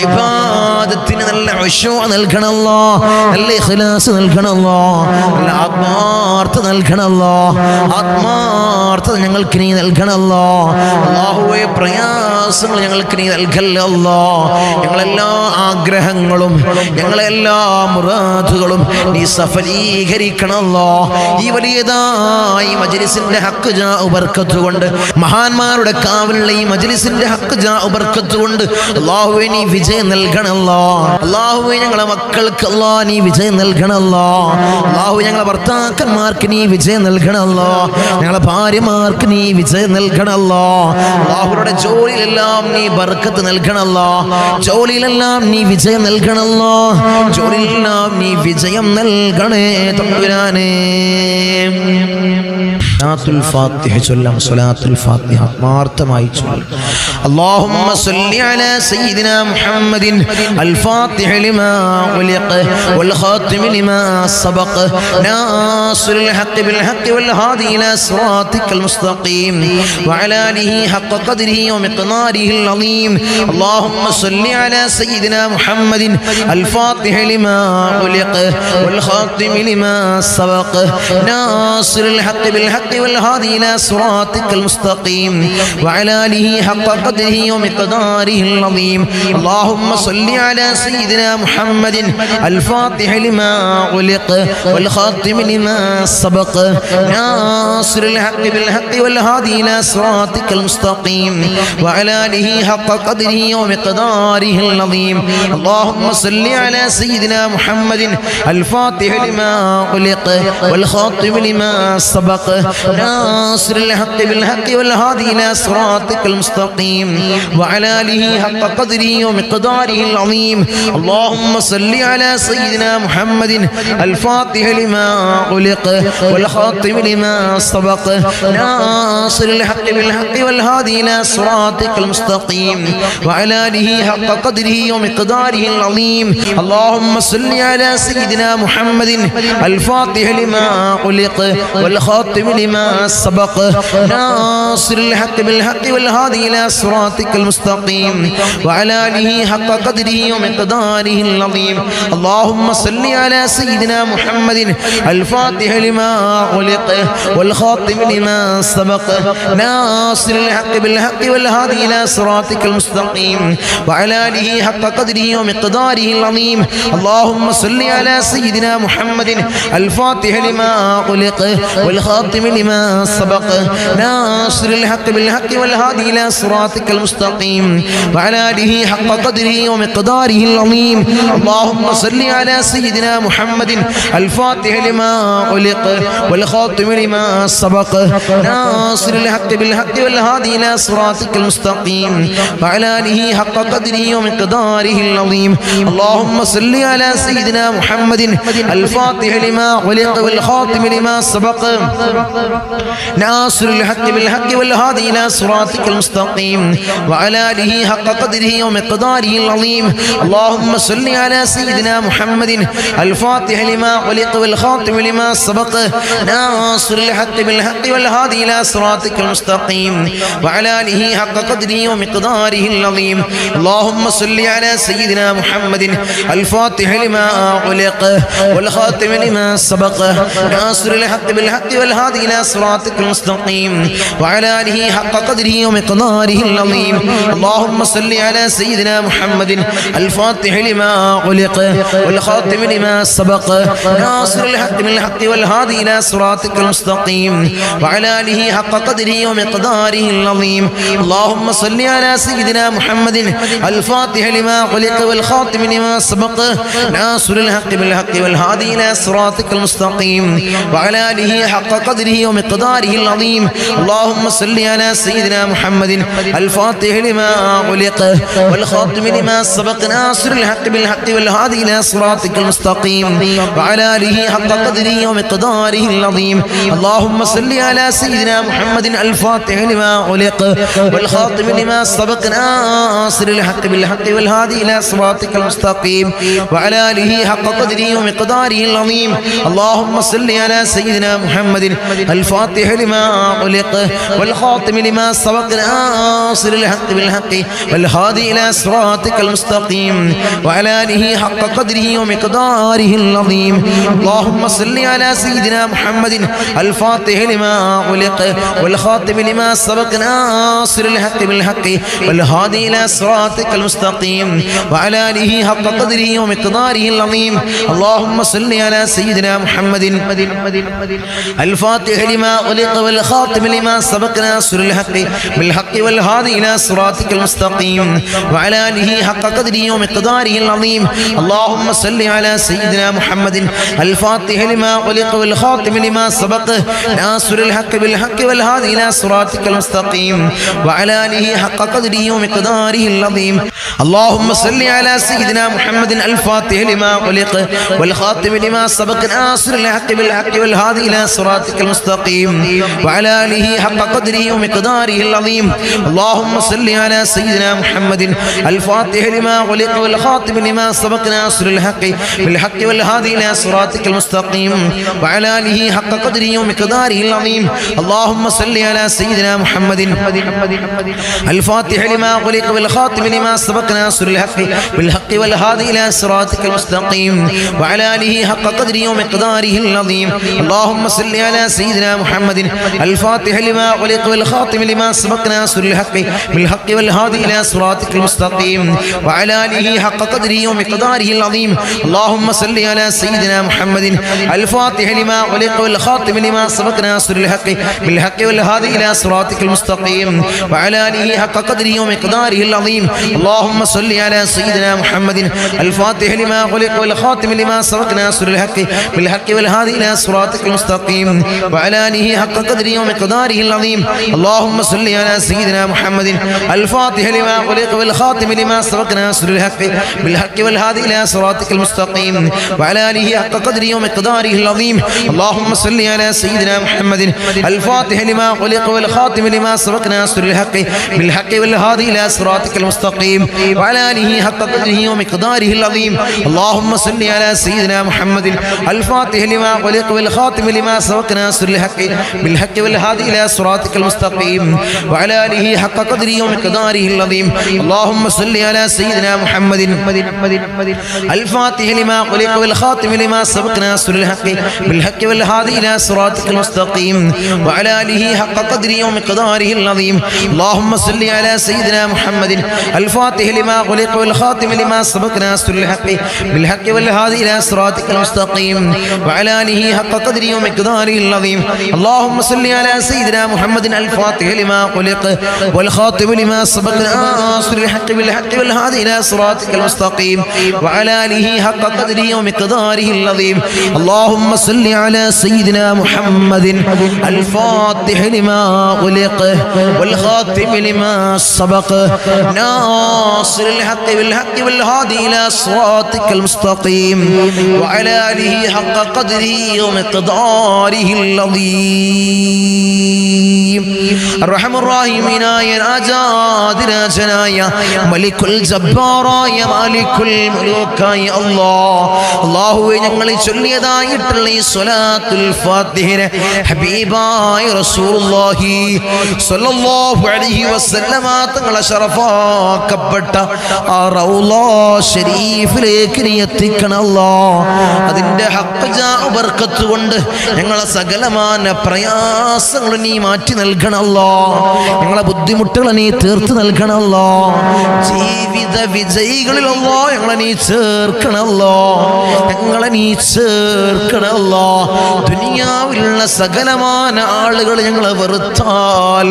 ഇബാദത്തിന് നല്ല ഖുശൂ നൽകണം അല്ലാഹ് നല്ല ഇഖ്ലാസ് നൽകണം അല്ലാഹ് നല്ല ആത്മാർത്ഥത നൽകണം അല്ലാഹ് ആത്മാർത്ഥത ഞങ്ങൾക്ക് നീ നൽകണം അല്ലാഹ് അല്ലാഹുവേ പ്രയാസങ്ങൾ ഞങ്ങൾക്ക് നീ നൽകല്ല അല്ലാഹ് ഞങ്ങളെല്ലാ ആഗ്രഹങ്ങളും ഞങ്ങളെല്ലാ മുറാദുകളും നീ സഫലീകരിക്കണം അല്ലാഹ് ഈ വലിയതായി മജ്ലിസിന്റെ ഹഖ് ജാ ബർക്കത്ത് കൊണ്ട് മഹാന്മാരുടെ കാവലുള്ള ഈ മജ്ലിസിന്റെ ഹഖ് ജാ ബർക്കത്ത് കൊണ്ട് അല്ലാഹുവേ നീ വിജയം നൽകണം അല്ലാഹ് അല്ലാഹുവേ ഞങ്ങളെ മക്കൾക്ക് അല്ലാഹ് നീ വിജയം നൽകണം അല്ലാഹ് അല്ലാഹുവേ ഞങ്ങളെ ഭർത്താക്കന്മാർക്ക് നീ വിജയം നൽകണം അല്ലാഹ് ഞങ്ങളെ ഭാര്യമാർക്ക് നീ വിജയം നൽകണം അല്ലാഹ് അല്ലാഹുവരുടെ ജോലിയിലെല്ലാം നീ ബർക്കത്ത് നൽകണം അല്ലാഹ് ജോലിയിലെല്ലാം നീ വിജയം നൽകണം അല്ലാഹ് ജോലിയിലെല്ലാം നീ വിജയം നൽകണേ തമ്പുരാനേ സലാത്തുൽ ഫാത്തിഹ ചൊല്ലാം സലാത്തുൽ ഫാത്തിഹ ആത്മാർത്ഥമായി ചൊല്ലാം اللهم صل على سيدنا محمد الفاتح لما ولق والخاتم لما سبق ناصر الحق بالحق والهادي إلى صراطك المستقيم وعلى آله حق قدره ومقداره العظيم اللهم صل على سيدنا محمد الفاتح لما ولق والخاتم لما سبق ناصر الحق بالحق والهادي إلى صراطك المستقيم وعلى آله حق قدره ومقداره العظيم اللهم صل على سيدنا محمد الفاتح لما أغلق والخاتم لما سبق ناصر الحق بالحق والهادي إلى صراطك المستقيم وعلى آله حق قدره ومقداره العظيم اللهم صل على سيدنا محمد الفاتح لما أغلق والخاتم لما سبق ناصر الحق بالحق والهادي إلى صراطك المستقيم وعلى آله حق قدره ومقداره العظيم اللهم صل على سيدنا محمد الفاتح لما أغلق والخاتم لما سبق ناصر الحق بالحق والهادي إلى صراطك المستقيم وعلى آله حق قدره ومقداره العظيم اللهم صل على سيدنا محمد الفاتح لما أغلق والخاتم لما سبق ناصر الحق بالحق والهادي إلى صراطك المستقيم وعلى آله حق قدره ومقداره العظيم اللهم صل على سيدنا محمد الفاتح لما أغلق والخاتم لما سبق ناصر الحق بالحق والهادي إلى صراطك المستقيم وعلى آله حق قدره ومقداره العظيم اللهم صل على سيدنا محمد الفاتح لما أغلق والخاتم لما سبق ناصر الحق بالحق والهادي إلى صراطك المستقيم وعلى آله حق قدره ومقداره العظيم. اللهم صل على سيدنا محمد الفاتح لما أغلق والخاتم لما سبق ناصر الحق بالحق والهادي إلى صراطك المستقيم وعلى آله حق قدره ومقداره العظيم. اللهم صل على سيدنا محمد الفاتح لما أغلق والخاتم لما سبق ناصر الحق بالحق والهادي إلى صراطك المستقيم وعلى آله حق قدره ومقداره العظيم. اللهم صل على سيدنا محمد الفاتح لما أغلق والخاتم لما سبق ناصر الحق بالحق والهادي إلى صراطك المستقيم وعلى آله حق قدره ومقداره العظيم. اللهم صل على سيدنا محمد الفاتح لما أغلق والخاتم لما سبق ناصر الحق بالحق والهادي إلى صراطك المستقيم وعلى آله حق قدره ومقداره العظيم. اللهم صل على سيدنا محمد الفاتح لما أغلق والخاتم لما سبق ناصر الحق بالحق والهادي إلى صراطك المستقيم وعلى آله حق قدره ومقداره العظيم. اللهم صل على سيدنا محمد الفاتح لما أغلق والخاتم لما سبق ناصر الحق بالحق والهادي إلى صراطك المستقيم وعلى آله حق قدره ومقداره العظيم. اللهم صل على سيدنا محمد الفاتح لما أغلق والخاتم لما سبق ناصر الحق بالحق والهادي إلى صراطك المستقيم وعلى آله حق قدره ومقداره العظيم. اللهم صل على سيدنا محمد الفاتح لما أغلق والخاتم لما سبق ناصر الحق بالحق والهادي إلى صراطك المستقيم وعلى آله حق قدره ومقداره العظيم. اللهم صل على سيدنا محمد الفاتح لما أغلق والخاتم لما سبق ناصر الحق بالحق والهادي إلى صراطك المستقيم وعلى آله حق قدره ومقداره العظيم. اللهم صل على سيدنا محمد الفاتح لما أغلق والخاتم لما سبق ناصر الحق بالحق والهادي إلى صراطك المستقيم وعلى آله حق قدره ومقداره العظيم. اللهم صل على سيدنا محمد الفاتح لما أغلق والخاتم لما سبق ناصر الحق بالحق والهادي إلى صراطك المستقيم وعلى آله حق قدره ومقداره العظيم. اللهم صل على سيدنا محمد الفاتح لما أغلق والخاتم لما سبق ناصر الحق بالحق والهادي إلى صراطك المستقيم وعلى آله حق قدره ومقداره العظيم. اللهم صل على سيدنا محمد الفاتح لما أغلق والخاتم لما سبق ناصر الحق بالحق والهادي إلى صراطك المستقيم وعلى آله حق قدره ومقداره العظيم. اللهم صل على سيدنا محمد الفاتح لما أغلق والخاتم لما سبق ناصر الحق بالحق والهادي إلى صراطك المستقيم وعلى آله حق قدره ومقداره العظيم. اللهم صل على سيدنا محمد الفاتح لما أغلق والخاتم لما سبق ناصر الحق بالحق والهادي إلى صراطك المستقيم وعلى آله حق قدره ومقداره العظيم. اللهم صل على سيدنا محمد الفاتح لما أغلق والخاتم لما سبق ناصر الحق بالحق والهادي إلى صراطك المستقيم وعلى آله حق قدره ومقداره العظيم. اللهم صل على سيدنا محمد الفاتح لما أغلق والخاتم لما سبق ناصر الحق بالحق والهادي إلى صراطك المستقيم وعلى آله حق قدره ومقداره العظيم. اللهم صل على سيدنا محمد الفاتح لما أغلق والخاتم لما سبق ناصر الحق بالحق والهادي إلى صراطك المستقيم وعلى آله حق قدره ومقداره العظيم. اللهم صل على سيدنا محمد الفاتح لما أغلق والخاتم لما سبق ناصر الحق بالحق والهادي إلى صراطك المستقيم وعلى آله حق قدره ومقداره العظيم. اللهم صل على سيدنا محمد الفاتح لما أغلق والخاتم لما سبق ناصر الحق بالحق والهادي إلى صراطك المستقيم وعلى آله حق قدره ومقداره العظيم. اللهم صل على سيدنا محمد الفاتح لما أغلق والخاتم لما سبق ناصر الحق بالحق والهادي إلى صراطك المستقيم وعلى آله حق قدره ومقداره العظيم. اللهم صل على سيدنا محمد الفاتح لما أغلق والخاتم لما سبق ناصر الحق بالحق والهادي إلى صراطك المستقيم وعلى آله حق قدره ومقداره العظيم. اللهم صل على سيدنا محمد الفاتح لما أغلق والخاتم لما سبق ناصر الحق بالحق والهادي إلى صراطك المستقيم وعلى آله حق قدره ومقداره العظيم. اللهم صل على سيدنا محمد الفاتح لما خلق والخاتم لما سبق ناصر الحق بالحق والهادي إلى صراطك المستقيم وعلى آله حق قدره ومقداره العظيم اللهم صل على سيدنا محمد الفاتح لما خلق والخاتم لما سبق ناصر الحق بالحق والهادي إلى صراطك المستقيم وعلى آله حق قدره ومقداره العظيم الرحم الراحمين يا രാജാതിരാജനായ മലിക്കുൽ ജബ്ബാറായ മാലിക്കുൽ മുലൂക്കായ അല്ലാഹുവേ ഞങ്ങൾ ചൊല്ലിയതായിട്ടുള്ള ഈ സ്വലാത്തുൽ ഫാത്തിഹയെ ഹബീബായ റസൂലുള്ളാഹി സ്വല്ലല്ലാഹു അലൈഹി വസല്ലമ തങ്ങളെ ശറഫാക്കപ്പെട്ട ആ റൗള ശരീഫിലേക്ക് നീ എത്തിക്കണം അല്ലാഹ് അതിന്റെ ഹഖ് ജാ ബർക്കത്ത് കൊണ്ട് ഞങ്ങളെ സകലമാന പ്രയാസങ്ങൾ നീ മാറ്റി നൽകണം അല്ലാഹ് ഞങ്ങളെ ബുദ്ധിമുട്ടുകൾ നീ തീർത്ത് നൽകണം അല്ലാഹ് ജീവിത വിജയികളിൽ അല്ലാഹ് ഞങ്ങളെ നീ ചേർക്കണം അല്ലാഹ് ഞങ്ങളെ നീ ചേർക്കണം അല്ലാഹ് ദുനിയാവിലുള്ള സകലമാന ആളുകൾ ഞങ്ങളെ വെറുത്താൽ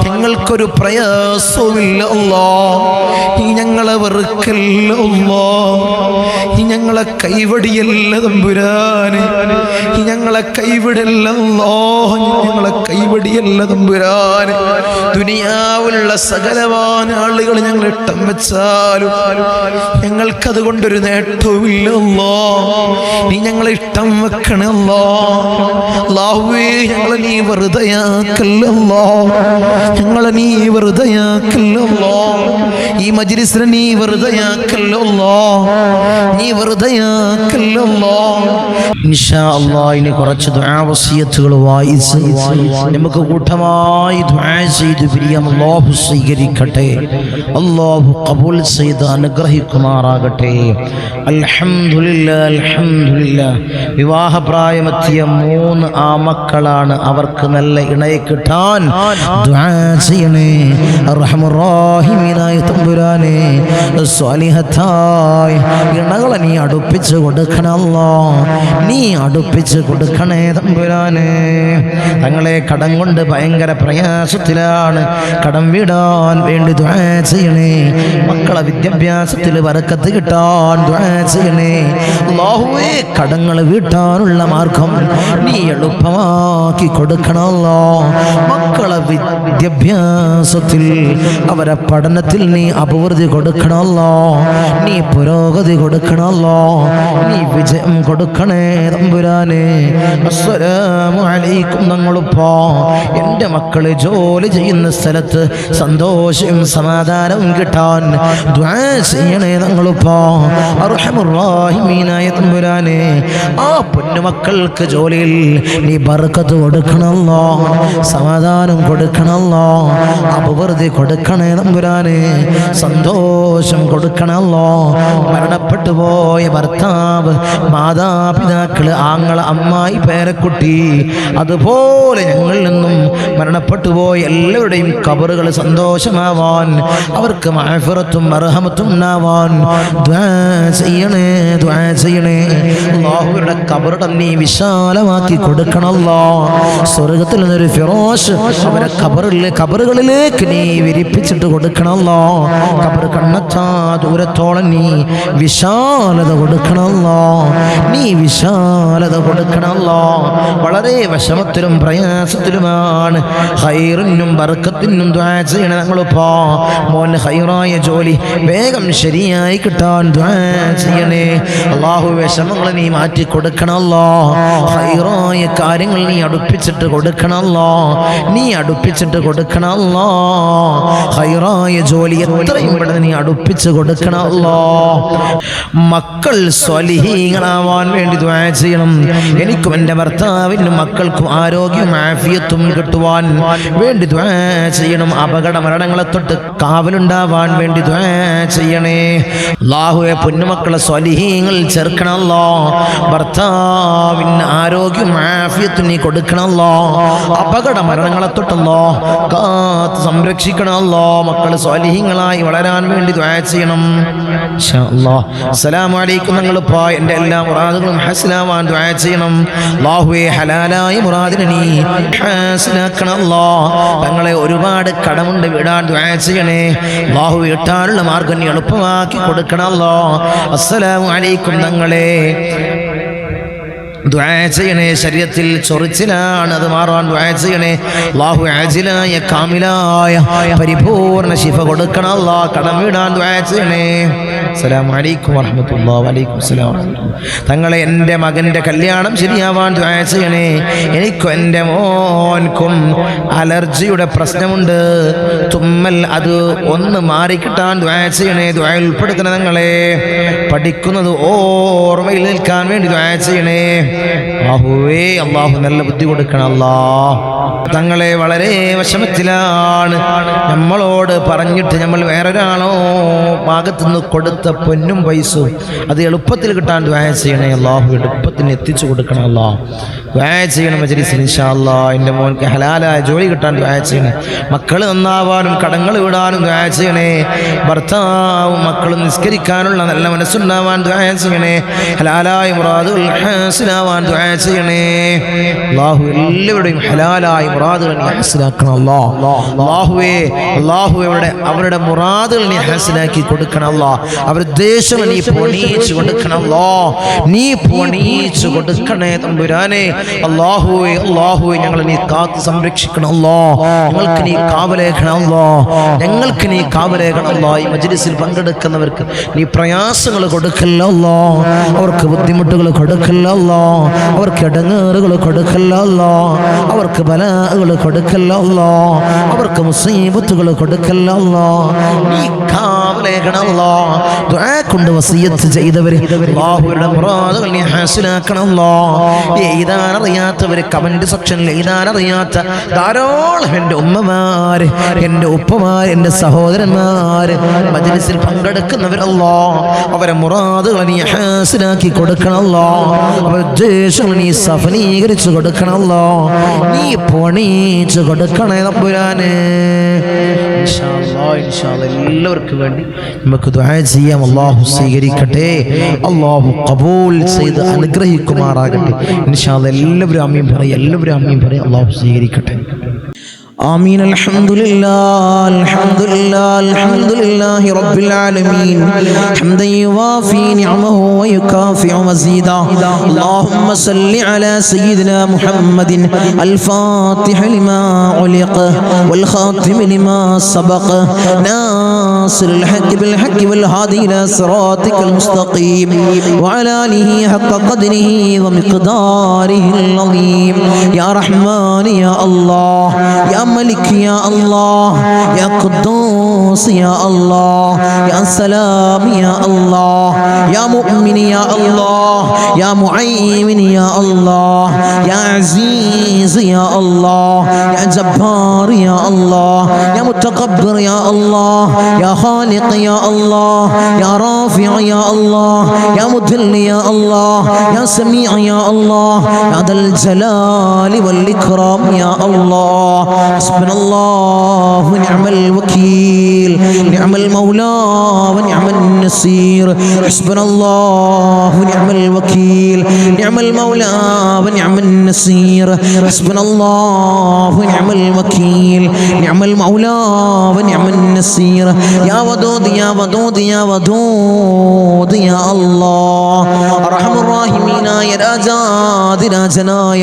ഞങ്ങൾക്കൊരു പ്രയാസവുമില്ല അല്ലാഹ് നീ ഞങ്ങളെ വെറുക്കല്ല അല്ലാഹ് നീ ഞങ്ങളെ കൈവടിയല്ല തമ്പുരാനെ നീ ഞങ്ങളെ കൈവിടല്ല അല്ലാഹ് ഞങ്ങളെ കൈവടിയല്ല തമ്പുരാനെ ദുനിയാവിലുള്ള സകലമാന ആളുകൾ ഞങ്ങൾ ഇട്ടം വെച്ചാലും ഞങ്ങൾക്കത് കൊണ്ടൊരു നേട്ടവുമില്ല അല്ലാഹ് നീ ഞങ്ങളെ ഇട്ടം വെക്കണേ അല്ലാഹുവേ ഞങ്ങളെ നീ വെറുതെയാക്കല്ല അല്ലാഹ് ഞങ്ങളെ നീ വെറുതെയാക്കല്ല അല്ലാഹ് ഈ മജ്ലിസിനെ നീ വെറുതെയാക്കല്ല അല്ലാഹ് നീ വെറുതെയാക്കല്ല അല്ലാഹ് ഇൻഷാ അല്ലാഹ് ഇനി കുറച്ച് ദുആ വസിയത്തുകൾ വായിച്ച് നമുക്ക് കൂട്ടമായി ദുആ ചെയ്ത് പിരിയാം അല്ലാഹു സ്വീകരിക്കട്ടെ അല്ലാഹു ഖബൂൽ ചെയ്ത് അനുഗ്രഹിക്കുമാറാകട്ടെ അൽഹംദുലില്ലാഹ് അൽഹംദുലില്ലാഹ് വിവാഹപ്രായമെത്തിയ 3 ആമക്കളാണ് അവർക്ക് നല്ല ഇണയെ കിട്ടാൻ ദുആ ചെയ്യണേ അർഹമർ റഹീമീനായ തമ്പുരാനെ സ്വാലിഹത്തായ ഇണകളെ നീ അടുപ്പിച്ച് കൊടുക്കണം അല്ലാഹ് നീ അടുപ്പിച്ച് കൊടുക്കണേ തമ്പുരാനെ തങ്ങളെ കടം കൊണ്ട് ഭയങ്കര പ്രയാസത്തിലാണ് കടം വീടാൻ വേണ്ടി ദുആ ചെയ്യണേ മക്കളെ വിദ്യാഭ്യാസത്തിൽ ബറക്കത്ത് കിട്ടാൻ ദുആ ചെയ്യണേ അല്ലാഹുവേ കടങ്ങൾ വീട്ടാനുള്ള മാർഗം നീ എളുപ്പമാക്കി കൊടുക്കണം അല്ലാഹ് മക്കളെ വിദ്യാഭ്യാസത്തിൽ അവരെ പഠനത്തിൽ നീ അഭിവൃദ്ധി കൊടുക്കണം അല്ലാഹ് നീ പുരോഗതി കൊടുക്കണം അല്ലാഹ് നീ വിജയം കൊടുക്കണേ തമ്പുരാനെ അസ്സലാമു അലൈക്കും തങ്ങളിപ്പോ എൻ്റെ മക്കള് ജോലി ചെയ്യുന്ന സ്ഥലത്ത് സന്തോഷവും സമാധാനവും കിട്ടാൻ ദുആ ചെയ്യണേ തങ്ങളിപ്പോ അർഹമർ റഹീമീനായ തമ്പുരാനെ ആ പൊന്നുമക്കൾക്ക് ജോലിയിൽ നീ ബർക്കത്ത് കൊടുക്കണമല്ലോ സമാധാനം കൊടുക്കണമല്ലോ അഭിവൃദ്ധി കൊടുക്കണേ തമ്പുരാനെ സന്തോഷം കൊടുക്കണമല്ലോ മരണപ്പെട്ടു പോയ ഭർത്താവ് മാതാപിതാക്കള് ആങ്ങള അമ്മായി പേരക്കുട്ടി അതുപോലെ ഞങ്ങളിൽ നിന്നും മരണപ്പെട്ടു പോയ എല്ലാവരുടെയും ഖബറുകൾ സന്തോഷമാവാൻ അവർക്ക് മഅഫിറത്തും മർഹമത്തും ഉണ്ടാവാൻ ദുആ ചെയ്യണേ ദുആ ചെയ്യണേ അല്ലാഹുവിന്റെ ഖബറുടെ നീ വിശാലമാക്കി കൊടുക്കണമല്ലോ സ്വർഗ്ഗത്തിൽ നിന്നൊരു ഫിറോഷ് അവരെ ഖബറുകളിലേക്ക് നീ വിരിപ്പിച്ചിട്ട് കൊടുക്കണമല്ലോ ഖബർ കണ്ണെത്താ ദൂരത്തോളം നീ വിശാലത കൊടുക്കണമല്ലോ നീ വിശാലത കൊടുക്കണമല്ലോ വളരെ വിഷമത്തിലും പ്രയാസത്തിലുമാണ് ഹൈറിനും ബർക്കത്തിനും ദുആ ചെയ്യണേ ഞങ്ങളിപ്പോ മോൻ ഹൈറായ ജോലി വേഗം ശരിയായി കിട്ടാൻ ദുആ ചെയ്യണേ അല്ലാഹു വിഷമങ്ങൾ നീ മാറ്റി കൊടുക്കണമല്ലോ ഹൈറായ കാര്യങ്ങൾ നീ അടുപ്പിച്ചിട്ട് കൊടുക്കണമല്ലോ നീ അടുപ്പിച്ചിട്ട് കൊടുക്കണമല്ലോ ഹൈറായ ജോലി എത്രയും പെട്ടെന്ന് നീ അടുപ്പിച്ച് കൊടുക്കണമല്ലോ മക്കൾ സ്വാലിഹീങ്ങളാവാൻ വേണ്ടി ദുആ ചെയ്യണം എനിക്കും എൻ്റെ ഭർത്താവിനും മക്കൾക്കും ആരോഗ്യവും ആഫിയത്തും കിട്ടുവാൻ വേണ്ടി ദുആ ചെയ്യണം അപകട മരണങ്ങളെ തൊട്ട് കാവലുണ്ടാവാൻ വേണ്ടി ദുആ ചെയ്യണേ അല്ലാഹുവേ പൊന്നുമക്കളെ സ്വാലിഹീങ്ങൾ ചേർക്കണമല്ലോ ഭർത്താവിന് ആരോഗ്യം ആഫിയത്തും നീ കൊടുക്കണമല്ലോ അപകട മരണങ്ങളെ തൊട്ടല്ലോ കാത്ത് സംരക്ഷിക്കണമല്ലോ മക്കൾ സ്വാലിഹീങ്ങളായി വളരാൻ വേണ്ടി ദുആ ചെയ്യണം ഇൻഷാ അല്ലാഹ്. അസ്സലാമു അസ്സലാമു അലൈക്കും തങ്ങൾ എൻ്റെ എല്ലാ മുറാദുകളും ഹസ്നാവാൻ ദുആ ചെയ്യണം. അല്ലാഹുവേ ഹലാലായ മുറാദിനെ നീ ഹസ്നാക്കണം. അല്ലാഹ് തങ്ങളെ ഒരുപാട് കടമുണ്ട് വീടാൻ ദുആ ചെയ്യണേ. അല്ലാഹു വീട്ടാനുള്ള മാർഗ്ഗം നീ എളുപ്പമാക്കി കൊടുക്കണം. അല്ലാഹ് അസ്സലാമു അലൈക്കും തങ്ങളെ ദുആ ചെയ്യണേ. ശരീരത്തിൽ ചൊറിച്ചിലാണ്, അത് മാറാൻ ദുആ ചെയ്യണേ. അല്ലാഹു ആജിലായ കാമിലായ പരിപൂർണ ശിഫ കൊടുക്കണം. അല്ലാഹ് കടം വീടാൻ ദുആ ചെയ്യണേ. അസ്സലാമു അലൈക്കും വറഹ്മത്തുള്ളാഹി വഅലൈക്കും അസ്സലാം. തങ്ങളെ എൻ്റെ മകൻ്റെ കല്യാണം ശരിയാവാൻ ദുആ ചെയ്യണേ. എനിക്കും എൻ്റെ മോൻക്കും അലർജിയുടെ പ്രശ്നമുണ്ട്, തുമ്മൽ, അത് ഒന്ന് മാറിക്കിട്ടാൻ ദുആ ചെയ്യണേ. ദുആയിൽ ഉൾപ്പെടുത്തണം. തങ്ങളെ പഠിക്കുന്നത് ഓർമ്മയിൽ നിൽക്കാൻ വേണ്ടി ദുആ ചെയ്യണേ. അല്ലാഹുവേ അല്ലാഹു നല്ല ബുദ്ധി കൊടുക്കണം. അല്ലാഹ് തങ്ങളെ വളരെ വിഷമത്തിലാണ്, നമ്മളോട് പറഞ്ഞിട്ട് നമ്മൾ വേറൊരാളോ ഭാഗത്തുനിന്ന് കൊടുത്ത പൊന്നും പൈസയും അത് എളുപ്പത്തിൽ കിട്ടാൻ ദുആ ചെയ്യണേ. അല്ലാഹു എളുപ്പത്തിന് എത്തിച്ചു കൊടുക്കണം. അല്ലാഹ് ദുആ ചെയ്യണം മജ്‌ലിസിൽ ഇൻഷാ അല്ലാഹ്. എൻ്റെ മോൻക്ക് ഹലാലായ ജോലി കിട്ടാൻ ദുആ ചെയ്യണേ. മക്കൾ നന്നാവാനും കടങ്ങൾ വിടാനും ദുആ ചെയ്യണേ. ഭർത്താവും മക്കളും നിസ്കരിക്കാനുള്ള നല്ല മനസ്സുണ്ടാവാൻ ദുആ ചെയ്യണേ. ഹലാലായ മുറാദുകൾ ഹാസിലാവാൻ ദുആ ചെയ്യണേ. അല്ലാഹു എല്ലാവരുടെയും ഹലാലായ മുറാദുകൾ നീ ഹാസിലാക്കണം. അല്ലാഹുവേ അവരുടെ മുറാദുകൾ നീ ഹാസിലാക്കി കൊടുക്കണം. അല്ലാഹ് അവരുടെ ദേശം നീ പൊണിയിച്ചു കൊടുക്കണം. അല്ലാഹ് നീ പൊണിയിച്ചു കൊടുക്കണേ തമ്പുരാനെ. അല്ലാഹുവേ ഞങ്ങളെ നീ കാത്ത് സംരക്ഷിക്കണം. അല്ലാഹ് ഞങ്ങൾക്ക് നീ കാവലേഖണം. അല്ലാഹ് ഞങ്ങൾക്ക് നീ കാവലേഖണം. അല്ലാഹ് ഈ മജ്‌ലിസിൽ പങ്കെടുക്കുന്നവർക്ക് നീ പ്രയാസങ്ങൾ കൊടുക്കല്ല. അല്ലാഹ് അവർക്ക് ബുദ്ധിമുട്ടുകൾ കൊടുക്കല്ല. അല്ലാഹ് അവർക്ക് ഇടങ്ങേറുകൾ കൊടുക്കല്ല. അല്ലാഹ് അവർക്ക് ബലാകൾ കൊടുക്കല്ല. അല്ലാഹ് അവർക്ക് മുസീബത്തുകൾ കൊടുക്കല്ല. അല്ലാഹ് നീ കാവലേഖണം. അല്ലാഹ് ദുആ കൊണ്ട് വസിയത്ത് ചെയ്തവർ അല്ലാഹുവിന്റെ മുറാദുകൾ നീ ഹാസിലാക്കണം. അല്ലാഹ് എഴുതാൻ അറിയാത്തവർ കമന്റ് സെക്ഷനിൽ എഴുതാൻ അറിയാത്ത ധാരാളം എൻ്റെ ഉമ്മമാര്, എൻ്റെ ഉപ്പമാര്, എൻ്റെ സഹോദരന്മാര് മജ്‌ലിസിൽ പങ്കെടുക്കുന്നവർ അല്ലാഹ് അവരെ മുറാദുകൾ നീ ഹാസിലാക്കി കൊടുക്കണം. അല്ലാഹ് അവരുടെ ഉദ്ദേശങ്ങൾ നീ സഫലീകരിച്ചു കൊടുക്കണം. അല്ലാഹ് നീ പൊണിച്ചു കൊടുക്കണേ തമ്പുരാനെ. ഇൻഷാ അല്ലാഹ് എല്ലാവർക്കും വേണ്ടി നമുക്ക് ദുആ ചെയ്യാം. അല്ലാഹു സ്വീകരിക്കട്ടെ. അല്ലാഹു ഖബൂൽ ചെയ്ത് അനുഗ്രഹിക്കുമാറാകട്ടെ. ഇൻഷാ അല്ലാഹ് എല്ലാവരും ആമീൻ പറയും. അല്ലാഹു സ്വീകരിക്കട്ടെ. آمين. الحمد لله رب العالمين حمدا يوافي نعمه ويكافئ مزيدا. اللهم صل على سيدنا محمد الفاتح لما علق والخاتم لما سبق ناصر الحق بالحق والهادي إلى صراطك المستقيم وعلى آله حق قدره ومقداره العظيم. يا رحمن يا الله، يا ملك يا الله، يا قدوس يا الله، يا سلام يا الله، يا مؤمن يا الله، يا معين يا الله، يا عزيز يا الله، يا جبار يا الله، يا متكبر يا الله، يا خالق يا الله، يا رافع يا الله، يا مذل يا الله، يا سميع يا الله، يا ذا الجلال والإكرام يا الله. حسبنا الله ونعم الوكيل، نعم المولى ونعم النصير. حسبنا الله ونعم الوكيل، نعم المولى ونعم النصير. حسبنا الله ونعم الوكيل، نعم المولى ونعم النصير. يا ودود يا ودود يا ودود يا الله. أرحم الراحمين يا راجاد راجناയ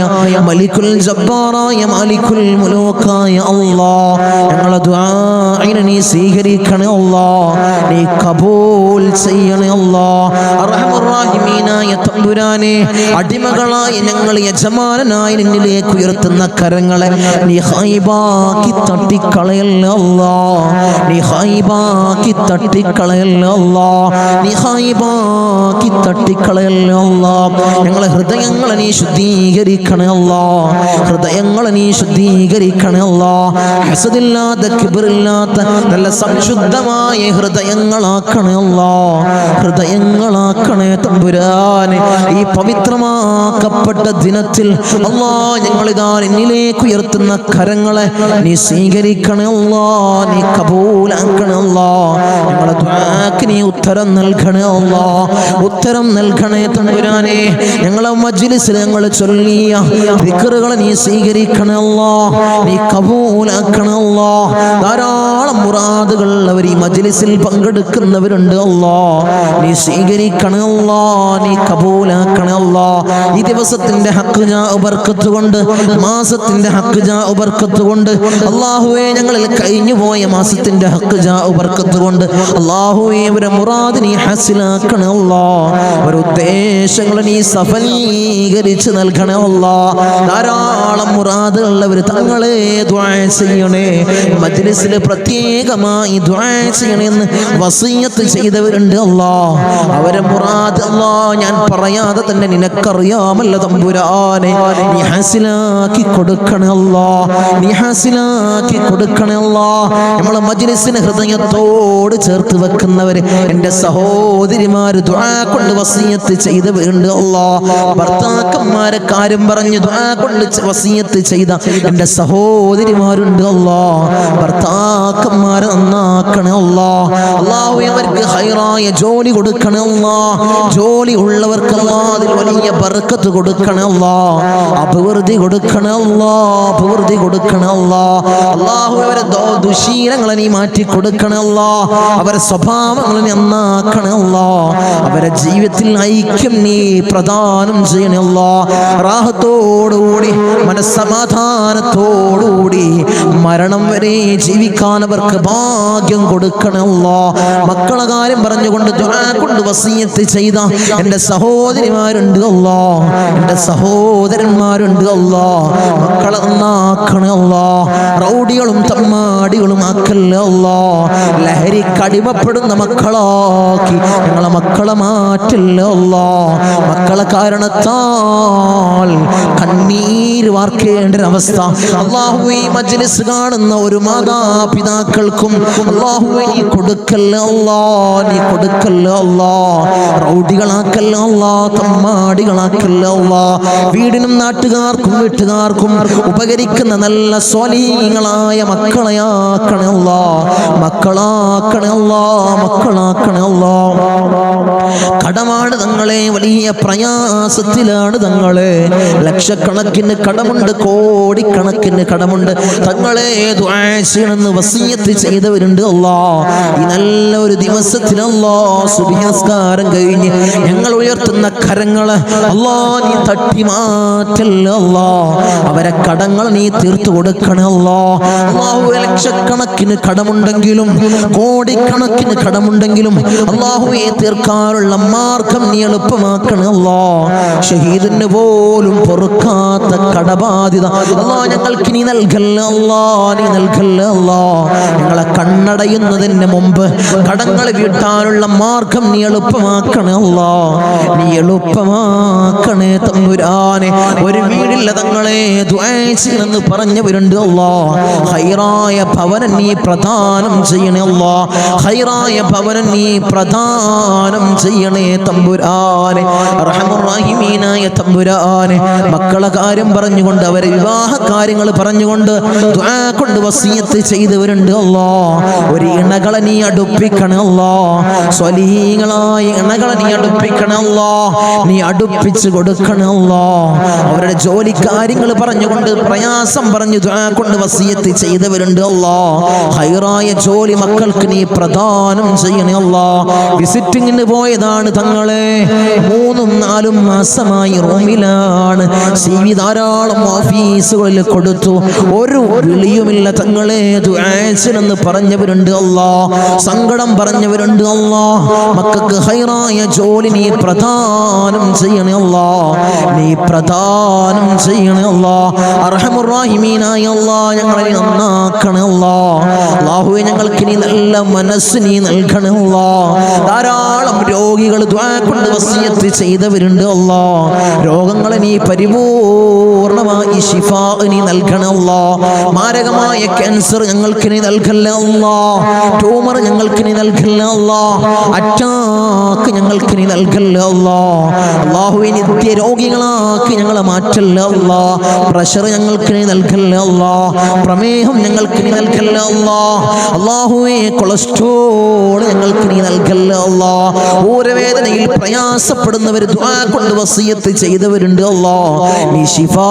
മലിക്കുൽ ജബ്ബാറായ മലിക്കുൽ മുലൂക്കായ അല്ലാഹ് ഞങ്ങളുടെ ദുആഇനെ നീ സ്വീകരിക്കണേ. അല്ലാഹ് നീ കബൂൽ ചെയ്യണേ. അല്ലാഹ് അർഹമർ റഹീമീനായ തമ്പുരാനെ, അടിമകളായ ഞങ്ങൾ യജമാനനായ നിന്നിലേക്ക് ഉയർത്തുന്ന കരങ്ങളെ നീ ഖൈബാക്കി തട്ടിക്കളയല്ലേ. അല്ലാഹ് നീ ഖൈബാക്കി തട്ടിക്കളയല്ലേ. അല്ലാഹ് നീ ഖൈബാക്കി തട്ടിക്കളയല്ലേ. അല്ലാഹ് ഞങ്ങളെ ഹൃദയങ്ങളെ നീ ശുദ്ധീകരിക്കണേ. അല്ലാഹ് ഹൃദയങ്ങളെ നീ ശുദ്ധീകരിക്കണേ. അല്ലാഹ് ഹസദില്ലാത്ത കിബ്റില്ലാത്ത നല്ല സംശുദ്ധമായ ഹൃദയങ്ങളാക്കണേ. അല്ലാഹ് ഹൃദയങ്ങളാക്കണേ തമ്പുരാനെ. ഈ പവിത്രമാക്കപ്പെട്ട ദിനത്തിൽ അല്ലാഹ് ഞങ്ങളിതാ നിന്നിലേക്ക് ഉയർത്തുന്ന കരങ്ങളെ നീ സ്വീകരിക്കണേ. അല്ലാഹ് നീ കബൂലാക്കണേ. അല്ലാഹ് ഞങ്ങളെ ദുആക്ക് നീ നീ ഉത്തരം നൽകണേ അല്ലാഹ്, ഉത്തരം നൽകണേ തമ്പുരാനെ. ഞങ്ങളെ മജ്ലിസിൽ ഞങ്ങൾ ചൊല്ലിയ ദിക്റുകൾ നീ സ്വീകരിക്കണേ അല്ലാഹ്, നീ കബൂലാക്കണേ അല്ലാഹ്. ധാരാളം മുറാദുകൾ അവർ ഈ മജ്ലിസിൽ പങ്കെടുക്കുന്നവരുണ്ട് അല്ലാഹ്, നീ സ്വീകരിക്കണേ അല്ലാഹ്, നീ കബൂലാക്കണേ അല്ലാഹ്. ഈ ദിവസത്തിന്റെ ഹക്ക് ജാ ബർക്കത്ത് കൊണ്ട്, മാസത്തിന്റെ ഹക്ക് ജാ ബർക്കത്ത് കൊണ്ട് അല്ലാഹുവേ, ഞങ്ങളിൽ കഴിഞ്ഞു പോയ മാസത്തിന്റെ ഹക്ക് ജാ ബർക്കത്ത് കൊണ്ട് അല്ലാഹുവേ, അവരെ മുറാദ് നീ ഹാസിലാക്കണേ അല്ലാഹ്, അവരുടെ ഉദ്ദേശങ്ങൾ നീ സഫലീകരിച്ച് നൽകണേ അല്ലാഹ്. ധാരാളം മുറാദുള്ളവർ തങ്ങളെ ദുആ ചെയ്യണേ, മജ്ലിസിൽ പ്രത്യേകമായി ദുആ ചെയ്യണമെന്ന് വസിയത്ത് ചെയ്തവരുണ്ട് അല്ലാഹ്. അവരെ മുറാദ് അല്ലാഹ് ഞാൻ പറയാതെ തന്നെ നിനക്കറിയാമല്ലോ തമ്പുരാനെ, നീ ഹാസിലാക്കി കൊടുക്കണേ അല്ലാഹ്, നീ ഹാസിലാക്കി കൊടുക്കണേ അല്ലാഹ്. നമ്മളെ മജ്ലിസിനെ ഹൃദയത്തോട് ചേർത്ത് വെക്കുന്നവര് എൻ്റെ സഹോദരിമാര് ദുആ കൊണ്ട് വസിയത്ത് ചെയ്തവരുണ്ട് അല്ലാഹ്. ഭർത്താക്കന്മാരെ കാര്യം പറഞ്ഞ് ദുആ കൊണ്ട് വസിയത്ത് ചെയ്ത എൻ്റെ സഹോദരിമാരുണ്ട് അല്ലാഹ്. ഭർത്താക്കന്മാരെ നന്നാക്കണേ അല്ലാഹ്. അല്ലാഹുവേ, അവർക്ക് ഹൈറായ ജോലി കൊടുക്കണേ അല്ലാഹ്. ജോലി ഉള്ളവർക്ക് അല്ലാഹ് അതിൽ വലിയ ബർക്കത്ത് കൊടുക്കണേ അല്ലാഹ്, അഭിവൃദ്ധി കൊടുക്കണേ അല്ലാഹ്, അഭിവൃദ്ധി കൊടുക്കണേ അല്ലാഹ്. അല്ലാഹുവേ, അവരെ ദുശീലങ്ങളെ നീ മാറ്റി കൊടുക്കണേ അല്ലാഹ്, അവരെ സ്വഭാവങ്ങൾ നീ നന്നാക്കണേ അല്ലാഹ്, അവരെ ജീവിതത്തിൽ ഐക്യം നീ പ്രദാനം ചെയ്യണേ അല്ലാഹ്. റാഹത്തോടുകൂടി മനസ്സമാധാനത്തോടുകൂടി മരണം വരെ ജീവിക്കാൻ അവർക്ക് ഭാഗ്യം കൊടുക്കണേ അല്ലാഹ്. മക്കളെ കാര്യം പറഞ്ഞുകൊണ്ട് ദുആ കൊണ്ട് വസിയത്ത് ചെയ്ത എൻ്റെ സഹോദരിമാരുണ്ട് അല്ലാഹ്, എൻ്റെ സഹോദരന്മാരുണ്ട് അല്ലാഹ്. മക്കളെ നന്നാക്കണേ അല്ലാഹ്, റൗഡികളും തമ്മാടികളും ആക്കല്ലേ അല്ലാഹ്. ലഹരിക്ക് അടിമപ്പെടുന്ന മക്കളാക്കി ഞങ്ങളെ മക്കളെ മാറ്റില്ല അല്ലാഹ്. മക്കളെ കാരണത്താൽ കണ്ണീര് വാർക്കേണ്ട ഒരവസ്ഥ അല്ലാഹുവേ, മജ്ലിസ് കാണുന്ന ഒരു മാതാപിതാക്കൾക്കും അല്ലാഹുവേ നീ കൊടുക്കല്ലേ അല്ലാഹ്, നീ കൊടുക്കല്ലേ അല്ലാഹ്. റൗഡികളാക്കല്ലേ അല്ലാഹ്, തമ്മാടികളാക്കല്ലേ അല്ലാഹ്. വീടിനും നാട്ടുകാർക്കും വീട്ടുകാർക്കും ഉപകരിക്കുന്ന നല്ല സ്വാലിഹീങ്ങളായ മക്കളെയാക്കണേ അല്ലാഹ്, മക്കളാക്കണേ അല്ലാഹ്, മക്കളാക്കണേ അല്ലാഹ്. കടമാണ് തങ്ങളെ, വലിയ പ്രയാസത്തിലാണ് തങ്ങളെ, ലക്ഷക്കണക്കിന് കടമുണ്ട്, കോടിക്കണക്കിന് കടമുണ്ട്. തങ്ങളെ ദുആ ചെയ്യണമെന്ന് വസിയത്ത് ചെയ്തവരുണ്ട് അല്ലാഹ്. ഈ നല്ല ഒരു ദിവസത്തിൽ അല്ലാഹ് സുബ്ഹി നിസ്കാരം കഴിഞ്ഞ് ഞങ്ങൾ ഉയർത്തുന്ന കരങ്ങള് അല്ലാഹ് നീ തട്ടി മാറ്റല്ലേ അല്ലാഹ്, അവരെ കടങ്ങൾ നീ തീർത്തു കൊടുക്കണേ അല്ലാഹ്. അല്ലാഹുവേ, ലക്ഷക്കണക്കിന് കടമുണ്ടെങ്കിലും കോടിക്കണക്കിന് കടമുണ്ടെങ്കിലും അല്ലാഹുവേ തീർക്കാനുള്ള മാർഗം നീ എളുപ്പമാക്കണേ അല്ലാഹ്. ഷഹീദിന് പോലും പൊറുക്കാത്ത കടബാധ്യത അല്ലാഹ് ഞങ്ങൾക്ക് നീ നൽകല്ലേ അല്ലാഹ്, നീ നൽകല്ലേ അല്ലാഹ്. ഞങ്ങളെ കണ്ണടയുന്നതിന് മുമ്പ് കടങ്ങൾ വീട്ടാനുള്ള മാർഗം നീ എളുപ്പമാക്കണേ അല്ലാഹ്, നീ എളുപ്പമാക്കണേ തമ്പുരാനെ. ഒരു വീടില്ല തങ്ങളെ ദുആ ചെയ്യണമെന്ന് പറഞ്ഞവരുണ്ട് അല്ലാഹ്. ഹൈറായ ഭവനം നീ പ്രദാനം ചെയ്യണേ അല്ലാഹ്, ഹൈറായ ഭവനം നീ പ്രദാനം ചെയ്യണേ തമ്പുരാനെ, അർഹമുർ റഹീമീനായ തമ്പുരാനെ. മക്കളെ കാര്യം പറഞ്ഞുകൊണ്ട് അവരെ വിവാഹ കാര്യങ്ങൾ പറഞ്ഞുകൊണ്ട് ദുആ കൊണ്ട് വസിയത്ത് ചെയ്തവരുണ്ട് അല്ലാഹ്. ഒരു ഇണകളെ നീ അടുപ്പിക്കണേ അല്ലാഹ്, സ്വലീഹീങ്ങളായ ഇണകളെ നീ അടുപ്പിക്കണേ അല്ലാഹ്, നീ അടുപ്പിച്ച് കൊടുക്കണേ അല്ലാഹ്. അവരുടെ ജോലി കാര്യങ്ങൾ പറഞ്ഞുകൊണ്ട് പ്രയാസം പറഞ്ഞു ദുആ കൊണ്ട് വസിയത്ത് ചെയ്തവരുണ്ട് അല്ലാഹ്. ഹൈറായ ജോലി മക്കൾക്ക് നീ പ്രദാനം ചെയ്യണേ അല്ലാഹ്. വിസിറ്റിങ്ങിന് പോയതാണ് തങ്ങളെ, 3-4 മാസമായി റൂമിലാണ്. CV ധാരാളം ഓഫീസുകളിൽ കൊടുത്തു, ഒരു വിളിയുമില്ല തങ്ങളെ. ദുആ ചെയ്യണമെന്ന് പറഞ്ഞവരുണ്ട് അല്ലാഹ്, സങ്കടം പറഞ്ഞവരുണ്ട് അല്ലാഹ്. മക്കൾക്ക് ഹൈറായ ജോലി നീ പ്രദാനം ചെയ്യണേ അല്ലാഹ്, നീ പ്രദാനം ചെയ്യണേ അല്ലാഹ്. അർഹമുർ റഹീമീനായ അല്ലാഹ്, ഞങ്ങളെ നന്നാക്കണേ അല്ലാഹ്. അല്ലാഹുവേ, ഞങ്ങൾക്ക് നീ നല്ല മനസ്സ് നീ നൽകണേ അല്ലാഹ്. ധാരാളം രോഗികൾ ദുആ കൊണ്ട് വസിയത്ത് ചെയ്തവരുണ്ട് അല്ലാഹ്. രോഗങ്ങളെ നീ പരിപൂർണമായി ശിഫാ നീ നൽകണേ അല്ലാഹ്. മാരകമായ ക്യാൻസർ ഞങ്ങൾക്ക് നീ നൽകല്ലേ അല്ലാഹ്. ട്യൂമർ ഞങ്ങൾക്ക് നീ നൽകല്ലേ അല്ലാഹ്. അറ്റാക്ക് ഞങ്ങൾക്ക് നീ നൽകല്ലേ അല്ലാഹ്. അല്ലാഹുവേ നിത്യ രോഗികളാക്കി ഞങ്ങളെ മാറ്റല്ലേ അല്ലാഹ്. പ്രഷർ ഞങ്ങൾക്ക് നീ നൽകല്ലേ അല്ലാഹ്. പ്രമേഹം ഞങ്ങൾക്ക് നീ നൽകല്ലേ അല്ലാഹ്. അല്ലാഹുവേ കൊളസ്ട്രോൾ ഞങ്ങൾക്ക് നീ നൽകല്ലേ അല്ലാഹ്. ഊരവേദനയിൽ പ്രയാസപ്പെടുന്നവർ ദുആ കൊണ്ട് വസിയത്ത് ചെയ്തവരുണ്ട് അല്ലാഹ്. നീ ശിഫാ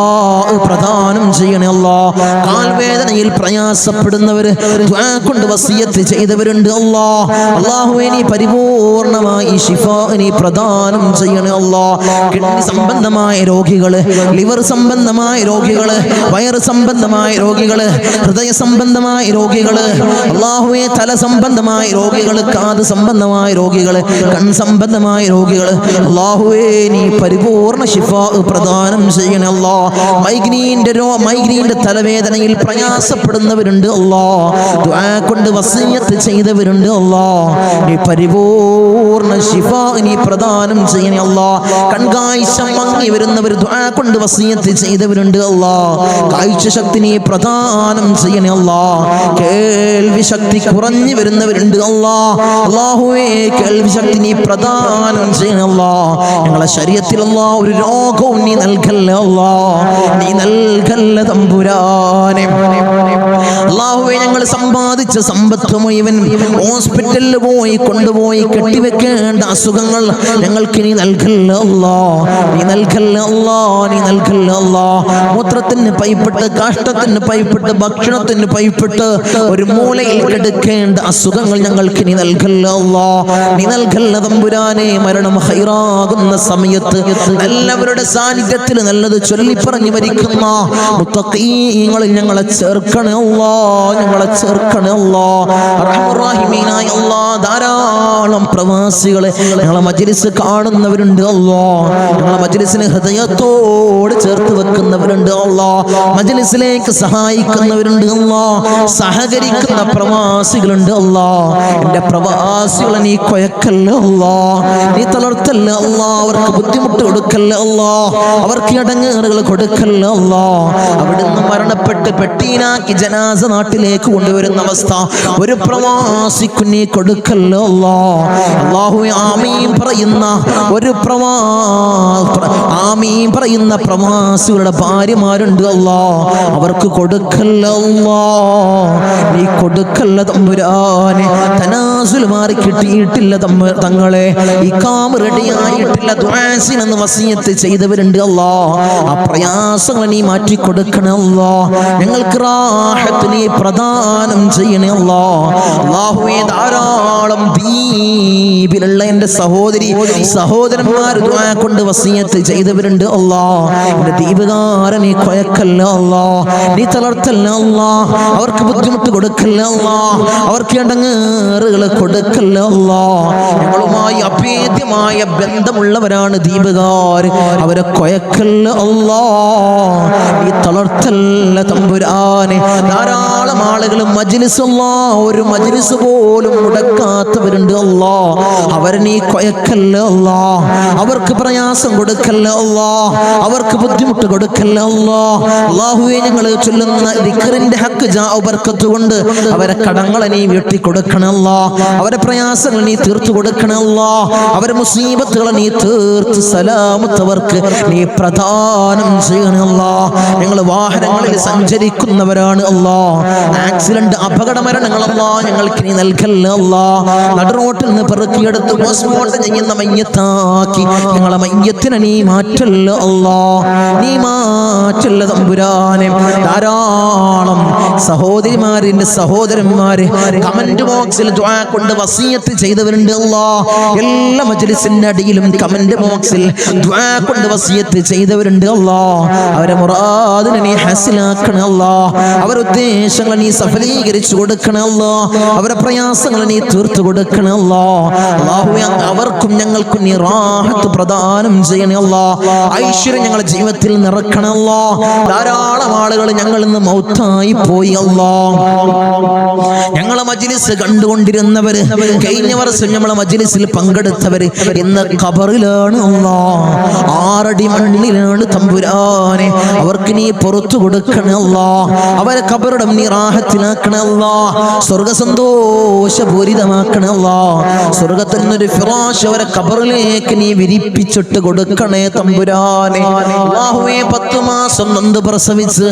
പ്രദാനം ചെയ്യണേ അല്ലാഹ്. കാൽവേദനയിൽ പ്രയാസപ്പെടുന്നവർ ദുആ കൊണ്ട് വസിയത്ത് ചെയ്തവരുണ്ട് അല്ലാഹ്. അല്ലാഹുവേ നീ പരിപൂർണമായി ശിഫാ നീ പ്രദാനം ചെയ്യണേ അല്ലാഹ്. കിഡ്നി സംബന്ധമായ രോഗികള്, ലിവർ സംബന്ധമായ രോഗികള്, വയറ് സംബന്ധമായ രോഗികള്, ഹൃദയ സംബന്ധമായ രോഗികള്, അല്ലാഹുവേ തല സംബന്ധമായ രോഗികള്, കാത് സംബന്ധമായ രോഗികള്, കൺ സംബന്ധമായ രോഗികള്, അല്ലാഹുവേ നീ പരിപൂർണ ശിഫാ പ്രദാനം ചെയ്യണേ അല്ലാഹ്. മൈഗ്രീന്റെ തലവേദനയിൽ പ്രയാസപ്പെടുന്നവരുണ്ട് അല്ലാഹ്. ദുആ കൊണ്ട് വസിയത്ത് ചെയ്തവരുണ്ട് അല്ലാഹ്. നീ പരിപൂർണ ശിഫാ നീ പ്രദാനം ചെയ്യണേ അല്ലാഹ്. കൺകാഴ്ച മങ്ങി വരുന്നവർ ദുആ കൊണ്ട് വസിയത്ത് ചെയ്തവരുണ്ട് അല്ലാഹ്. കാഴ്ച ശക്തി നീ പ്രദാനം ചെയ്യണേ അല്ലാഹ്. കേൾവി ശക്തി കുറഞ്ഞു വരുന്നവരുണ്ട് അല്ലാഹ്. അല്ലാഹുവേ കേൾവി ശക്തി നീ പ്രദാനം ചെയ്യണേ അല്ലാഹ്. ഞങ്ങളെ ശരീരത്തിൽ അല്ലാഹ് ഒരു രോഗവും നീ നൽകല്ലേ അല്ലാഹ്. നീ നൽകല്ലേ തമ്പുരാനെ. അല്ലാഹുവേ ഞങ്ങൾ സമ്പാദിച്ച സമ്പത്ത് മുഴുവൻ ഹോസ്പിറ്റലിൽ പോയി കൊണ്ടുപോയി കെട്ടിവെക്കേണ്ട അസുഖങ്ങൾ ഞങ്ങൾക്ക് നീ നൽകല്ലേ അല്ലാഹ്. നീ നൽകല്ലേ അല്ലാഹ്. നീ നൽകല്ലേ അല്ലാഹ്. മൂത്രത്തിന് പൈപ്പിട്ട്, കാഷ്ടത്തിന് പൈപ്പിട്ട്, ഭക്ഷണത്തിന് പൈപ്പിട്ട് ഒരു മൂലയിൽ കിടക്കേണ്ട അസുഖങ്ങൾ ഞങ്ങൾക്ക് നീ നൽകല്ലേ അല്ലാഹ്. നീ നൽകല്ലേ തമ്പുരാനെ. മരണം ഹൈറാകുന്ന സമയത്ത് എല്ലാവരുടെ സാന്നിധ്യത്തിൽ നല്ലത് ചൊല്ലിപ്പറഞ്ഞു മരിക്കുന്ന മുത്തഖീങ്ങളിൽ ഞങ്ങളെ ചേർക്കണേ അല്ലാഹ്. ഞങ്ങളെ ചേർക്കണേ അല്ലാഹ്. അർഹമർ റഹീമീനായ അല്ലാഹ് ധാരാളം പ്രവാസികളെ ഞങ്ങളെ മജ്ലിസ് കാണുന്നവരുണ്ട് അല്ലാഹ്. ഞങ്ങളെ മജ്ലിസിനെ ഹൃദയത്തോട് ചേർത്ത് വെക്കുന്നവരുണ്ട് അല്ലാഹ്. മജ്ലിസിലേക്ക് സഹായിക്കുന്നവരുണ്ട് അല്ലാഹ്. സഹകരിക്കുന്ന പ്രവാസികളുണ്ട് അല്ലാഹ്. എൻ്റെ പ്രവാസികളെ നീ കൊയക്കല്ല അല്ലാഹ്. നീ തളർത്തല്ല അല്ലാഹ്. അവർക്ക് ബുദ്ധിമുട്ട് കൊടുക്കല്ല അല്ലാഹ്. അവർക്ക് ഇടങ്ങേറുകൾ കൊടുക്കല്ല അല്ലാഹ്. അവിടുന്ന് മരണപ്പെട്ട് പെട്ടീനാക്കി ജനാസ നാട്ടിലേക്ക് കൊണ്ടുവരുന്ന അവസ്ഥ ഒരു പ്രവാസിക്ക് നീ കൊടുക്കല്ല അല്ലാഹ്. അല്ലാഹുവേ ആമീൻ പറയുന്ന ഒരു ആമീൻ പറയുന്ന പ്രവാസികളുടെ ഭാര്യമാരുണ്ട് അല്ലാഹ്. അവർക്ക് കൊടുക്കല്ല അല്ലാഹ്. നീ കൊടുക്കല്ല തമ്പുരാനെ. തനാസുൽ മാറി കിട്ടിയിട്ടില്ല തങ്ങളെ. ഇഖാമ റെഡിയായിട്ടില്ല. ദുആസിനെന്ന് വസിയത്ത് ചെയ്തവരുണ്ട് അല്ലാഹ്. ആ പ്രയാസങ്ങൾ നീ മാറ്റി കൊടുക്കണേ അല്ലാഹ്. ഞങ്ങൾക്ക് റാഹത്ത് നീ പ്രദാനം ചെയ്യണേ അല്ലാഹ്. അല്ലാഹുവേ ധാരാളം ദ്വീപിലുള്ള എൻ്റെ സഹോദരന്മാർ ദുആ കൊണ്ട് വസിയത്ത് ചെയ്തവരുണ്ട് അല്ലാഹ്. എൻ്റെ ദ്വീപുകാരൻ നീ കൊയക്കല്ല അല്ലാഹ്. നീ തളർത്തല്ല അല്ലാഹ്. അവർക്ക് ബുദ്ധിമുട്ട് കൊടുക്കല്ല അല്ലാഹ്. അവർക്ക് ഇടങ്ങേറുകൾ കൊടുക്കല്ല അല്ലാഹ്. ഞങ്ങളുമായി അഭേദ്യമായ ബന്ധമുള്ളവരാണ് ദ്വീപുകാർ. അവരെ കൊയക്കല്ല അല്ലാഹ്. നീ തളർത്തല്ല തമ്പുരാനെ. ധാരാളം ആളുകൾ മജ്ലിസ് അല്ലാഹ് ഒരു മജ്ലിസ് പോലും മുടക്കാത്തവരുണ്ട് അല്ലാഹ്. അവരെ നീ കൊയക്കല്ല അല്ലാഹ്. അവർക്ക് പ്രയാസം കൊടുക്കല്ല അല്ലാഹ്. അവർക്ക് ബുദ്ധിമുട്ട് കൊടുക്കല്ല അല്ലാഹ്. അല്ലാഹുവേ ഞങ്ങൾ ചൊല്ലുന്ന ദിക്റിന്റെ ഹക്ക് ജാഉ ബർക്കത്ത് കൊണ്ട് അവരെ കടങ്ങളെ നീ വീട്ടി കൊടുക്കണം അല്ലാഹ്. അവരെ പ്രയാസങ്ങൾ നീ തീർത്തു കൊടുക്കണം അല്ലാഹ്. അവരെ മുസീബത്തുകളെ നീ തീർത്ത് സലാമത്തവർക്ക് നീ പ്രദാനം ചെയ്യണം അല്ലാഹ്. ഞങ്ങൾ വാഹനങ്ങളിൽ സഞ്ചരിക്കുന്നവരാണ് അല്ലാഹ്. ആക്സിഡന്റ് അപകട മരണങ്ങൾ അല്ലാഹ് ഞങ്ങൾക്ക് നീ നൽകല്ല അല്ലാഹ്. നടുറോട്ടിൽ നിന്ന് പെറുക്കിയെടുത്ത് പോസ്റ്റ്മോർട്ടം ചെയ്യുന്ന മയ്യത്താക്കി ഞങ്ങളെ മയ്യത്തിനെ നീ മാറ്റല്ല അല്ലാഹ്. നീ മാറ്റല്ല തമ്പുരാനെ. ധാരാളം സഹോദരിമാരിന്റെ സഹോദരന്മാര് കമന്റ് ബോക്സിൽ ദുആ കൊണ്ട് വസിയത്ത് ചെയ്തവരുണ്ട് അല്ലാഹ്. എല്ലാ മജ്ലിസിന്റെ അടിയിലും കമന്റ് ബോക്സിൽ ദുആ കൊണ്ട് വസിയത്ത് ചെയ്തവരുണ്ട് അല്ലാഹ്. അവരെ മുറാദിനെ നീ ഹാസിലാക്കണേ അല്ലാഹ്. അവരുടെ ഉദ്ദേശങ്ങൾ നീ സഫലീകരിച്ചു കൊടുക്കണേ അല്ലാഹ്. അവരുടെ പ്രയാസങ്ങൾ നീ തീർത്തു കൊടുക്കണേ അല്ലാഹ്. അല്ലാഹുവേ അവർക്കും ഞങ്ങൾക്കും നീ റാഹത്ത് പ്രദാനം ചെയ്യണേ അല്ലാഹ്. ഐശ്വര്യം ഞങ്ങളുടെ ജീവിതത്തിൽ നിറക്കണം അല്ലാഹ് ധാരാളം ആളുകൾ ഞങ്ങൾ ഇന്ന് മൗത്തായി പോയി അല്ലാഹ്. ഞങ്ങളെ മജ്ലിസ് കണ്ടുകൊണ്ടിരുന്നവര്, കഴിഞ്ഞ വർഷം ഞങ്ങളെ മജ്ലിസിൽ പങ്കെടുത്തവര് ഇന്ന് ഖബറിലാണ് അല്ലാഹ്. 6 അടി മണ്ണിലാണ് തമ്പുരാനെ. അവർക്ക് നീ പുറത്തു കൊടുക്കണേ അല്ലാഹ്. അവരെ ഖബറിടം നീ റാഹത്തിലാക്കണേ അല്ലാഹ്. സ്വർഗ്ഗ സന്തോഷപൂരിതമാക്കണേ അല്ലാഹ്. സ്വർഗ്ഗത്തിൽ നിന്നൊരു ഫിറാശ് അവരെ ഖബറിലേക്ക് നീ വിരിപ്പിച്ചിട്ട് കൊടുക്കണേ തമ്പുരാനെ. അല്ലാഹുവേ 10 മാസം നൊന്ത് പ്രസവിച്ച്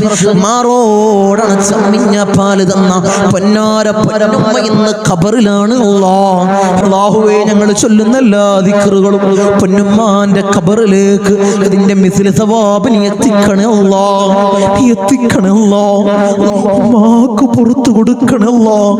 മാറോടണ ചമ്മിഞ്ഞ പാല് തന്ന പൊന്നാര പൊന്നുമ്മ ഇന്ന് ഖബറിലാണ് അല്ലാഹ്. അല്ലാഹുവേ ഞങ്ങൾ ചൊല്ലുന്ന എല്ലാ ദിക്റുകളും പൊന്നുമ്മാന്റെ ഖബറിലേക്ക് ഇതിന്റെ മിസ്ല സവാബ് നീ എത്തിക്കണേ അല്ലാഹ്. എത്തിക്കണേ അല്ലാഹ്. ഉമ്മാക്ക് പുറത്തു കൊടുക്കണേ അല്ലാഹ്.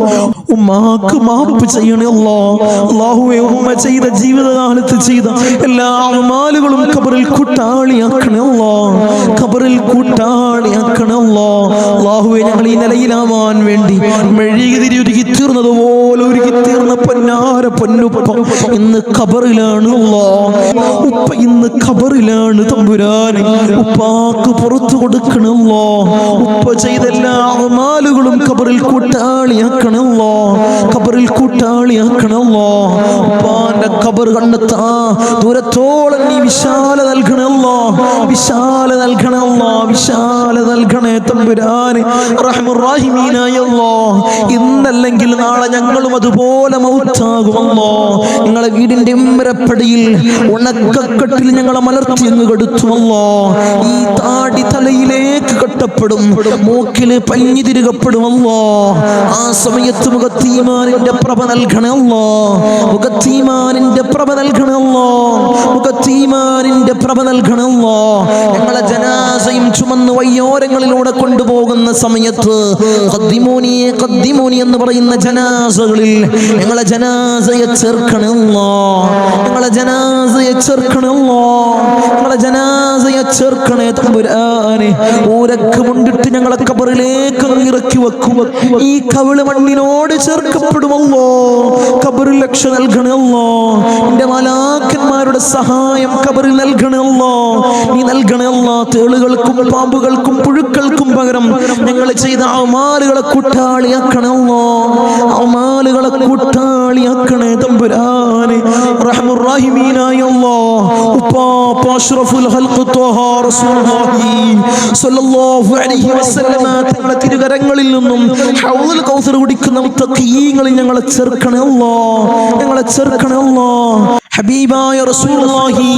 ഉമ്മാക്ക് മാപ്പ് ചെയ്യണേ അല്ലാഹ്. അല്ലാഹുവേ ഉമ്മ ചെയ്ത ജീവിതകാലത്ത് ചെയ്ത എല്ലാ അമാലുകളും ഖബറിൽ കൂട്ടാളിയാക്കണേ അല്ലാഹ്. ഖബറിൽ കൂട്ടാളിയാക്കണേ അല്ലാഹ്. അല്ലാഹുവേ ഞങ്ങൾ ഈ നിലയിലാവാൻ വേണ്ടി മെഴുകുതിരി ഉരുകി തീർന്നതുപോലെ ഉരുകി തീർന്ന പൊന്നാര പൊന്നുപ്പ ഇന്ന് ഖബറിലാണ് അല്ലാഹ്. ഉപ്പ ഇന്ന് ഖബറിലാണ് തമ്പുരാനെ. ഉപ്പാക്ക് പുറത്തു കൊടുക്കണേ അല്ലാഹ്. ഉപ്പ ചെയ്ത എല്ലാ അമാലുകളും ഖബറിൽ കൂട്ടാളിയാക്കണേ അല്ലാഹ്. ഖബറിൽ കൂട്ടാളിയാക്കണേ അല്ലാഹ്. ഉപ്പാന്റെ ഖബർ കണ്ടെത്താ ദൂരത്തോളം നീ വിശാല നൽകണേ അല്ലാഹ്. വിശാല നൽകണേ അല്ലാഹ്. വിശാല നൽകണേ തമ്പുരാനെ. റഹ്മാൻ റഹീമീനായ അല്ലാഹ്. ഇന്നല്ലെങ്കിൽ നാളെ ഞങ്ങളും അതുപോലെ മൗത്താകും അല്ലാഹ്. ഞങ്ങളെ വീടിന്റെ ഉമ്മരപ്പടിയിൽ ഉണക്കക്കെട്ടിൽ ഞങ്ങളെ മലർത്തി അങ്ങ് കെടുത്തു അല്ലാഹ്. ഈ താടി തലയിലേക്ക് കെട്ടപ്പെടും, മൂക്കില് പഞ്ഞി തിരുകപ്പെടും അല്ലാഹ്. ആ സമയത്ത് മുഖത്തീമാനിന്റെ പ്രഭ നൽകണേ അല്ലാഹ്. മുഖത്തീമാനിന്റെ പ്രഭ നൽകണേ അല്ലാഹ്. മുഖത്തീമാനിന്റെ പ്രഭ നൽകണേ അല്ലാഹ്. ഞങ്ങളെ ജനാസയും ചുമന്ന് വയ്യോരങ്ങളിലൂടെ കൊണ്ടുപോകുന്ന സമയത്ത് ഖദ്ദിമൂനി ഖദ്ദിമൂനി എന്ന് പറയുന്ന ജനാസകളിൽ ഞങ്ങളെ ജനാസയെ ചേർക്കണേ അല്ലാഹ്. ഞങ്ങളെ ജനാസയെ ചേർക്കണേ അല്ലാഹ്. ഞങ്ങളെ ജനാസയെ ചേർക്കണേ തമ്പുരാനെ. ഊരക്ക് മുണ്ടിട്ട് ഞങ്ങളെ ഖബറിലേക്ക് ഇറക്കി വെക്കും. ഈ കവിള് മണ്ണിനോട് ചേർക്കപ്പെടുമല്ലോ. ഖബറിൽ രക്ഷ നൽകണേ അല്ലാഹ്. എന്റെ മലാക്കന്മാരുടെ സഹായം ഖബറിൽ നൽകണേ അല്ലാഹ്. നീ നൽകണേ അല്ലാഹ്. തേളുകൾക്കും പാമ്പുകൾക്കും പുഴുക്കൾക്കും പകരം ഞങ്ങൾ ചെയ്ത അമാലുകളെ കൂട്ടാളിയാക്കണേ അല്ലാഹ്. അമാലുകളെ കൂട്ടാളിയാക്കണേ തമ്പുരാനെ. റഹ്മാൻ റഹീമീനായ അല്ലാഹ്. ഉപ്പാപ്പ അഷ്റഫുൽ ഖൽഖ് ത്വഹ റസൂലുള്ളാഹി സ്വല്ലല്ലാഹു അലൈഹി വസല്ലമ തങ്ങളുടെ തിരുകരങ്ങളിൽ നിന്നും ഹൗദുൽ കൗസർ കുടിക്കുന്ന മുത്തഖീങ്ങളിൽ ഞങ്ങളെ ചേർക്കണേ അല്ലാഹ്. ഞങ്ങളെ ചേർക്കണേ അല്ലാഹ്. ഹബീബായ റസൂലുള്ളാഹി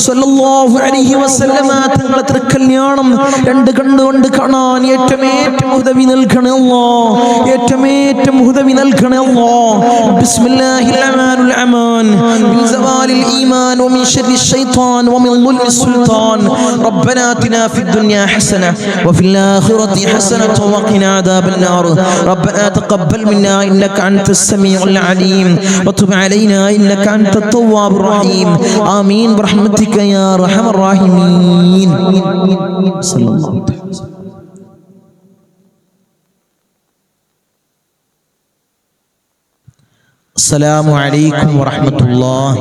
സ്വല്ലല്ലാഹു അലൈഹി വസല്ലമ തങ്ങളുടെ തൃക്കല്യാണം 2 കണ്ണുകൊണ്ട് കാണാൻ ഏറ്റവും ഉദവി നൽകണേ അല്ലാഹ്. ഏറ്റവും ഉദവി നൽകണേ അല്ലാഹ്. ബിസ്മില്ലാഹിർ റഹ്മാനിർ റഹീം. മിൻ സവാലിൽ ഈമാൻ വമിൻ ശർരിശ് ശൈത്താൻ വമിൻ ളുൽമിസ് സുൽത്താൻ. റബ്ബനാ ആതിനാ ഫിദ് ദുനിയാ ഹസന വഫിൽ ആഖിറതി ഹസനത വഖിനാ അദാബൻ നാർ. റബ്ബനാ തഖബ്ബൽ മിന്നാ ഇന്നക അൻതസ് സമീഉൽ അലീം വതുബ് അലൈനാ ഇന്നക അൻതത് തവ്വാബുർ റഹീം. ആമീൻ ബിറഹ്മതിക യാ അർഹമർ റഹീമീൻ. സല്ലല്ലാഹു അലൈഹി വസല്ലം. അസ്സലാമു അലൈക്കും വറഹ്മത്തുള്ളാഹി.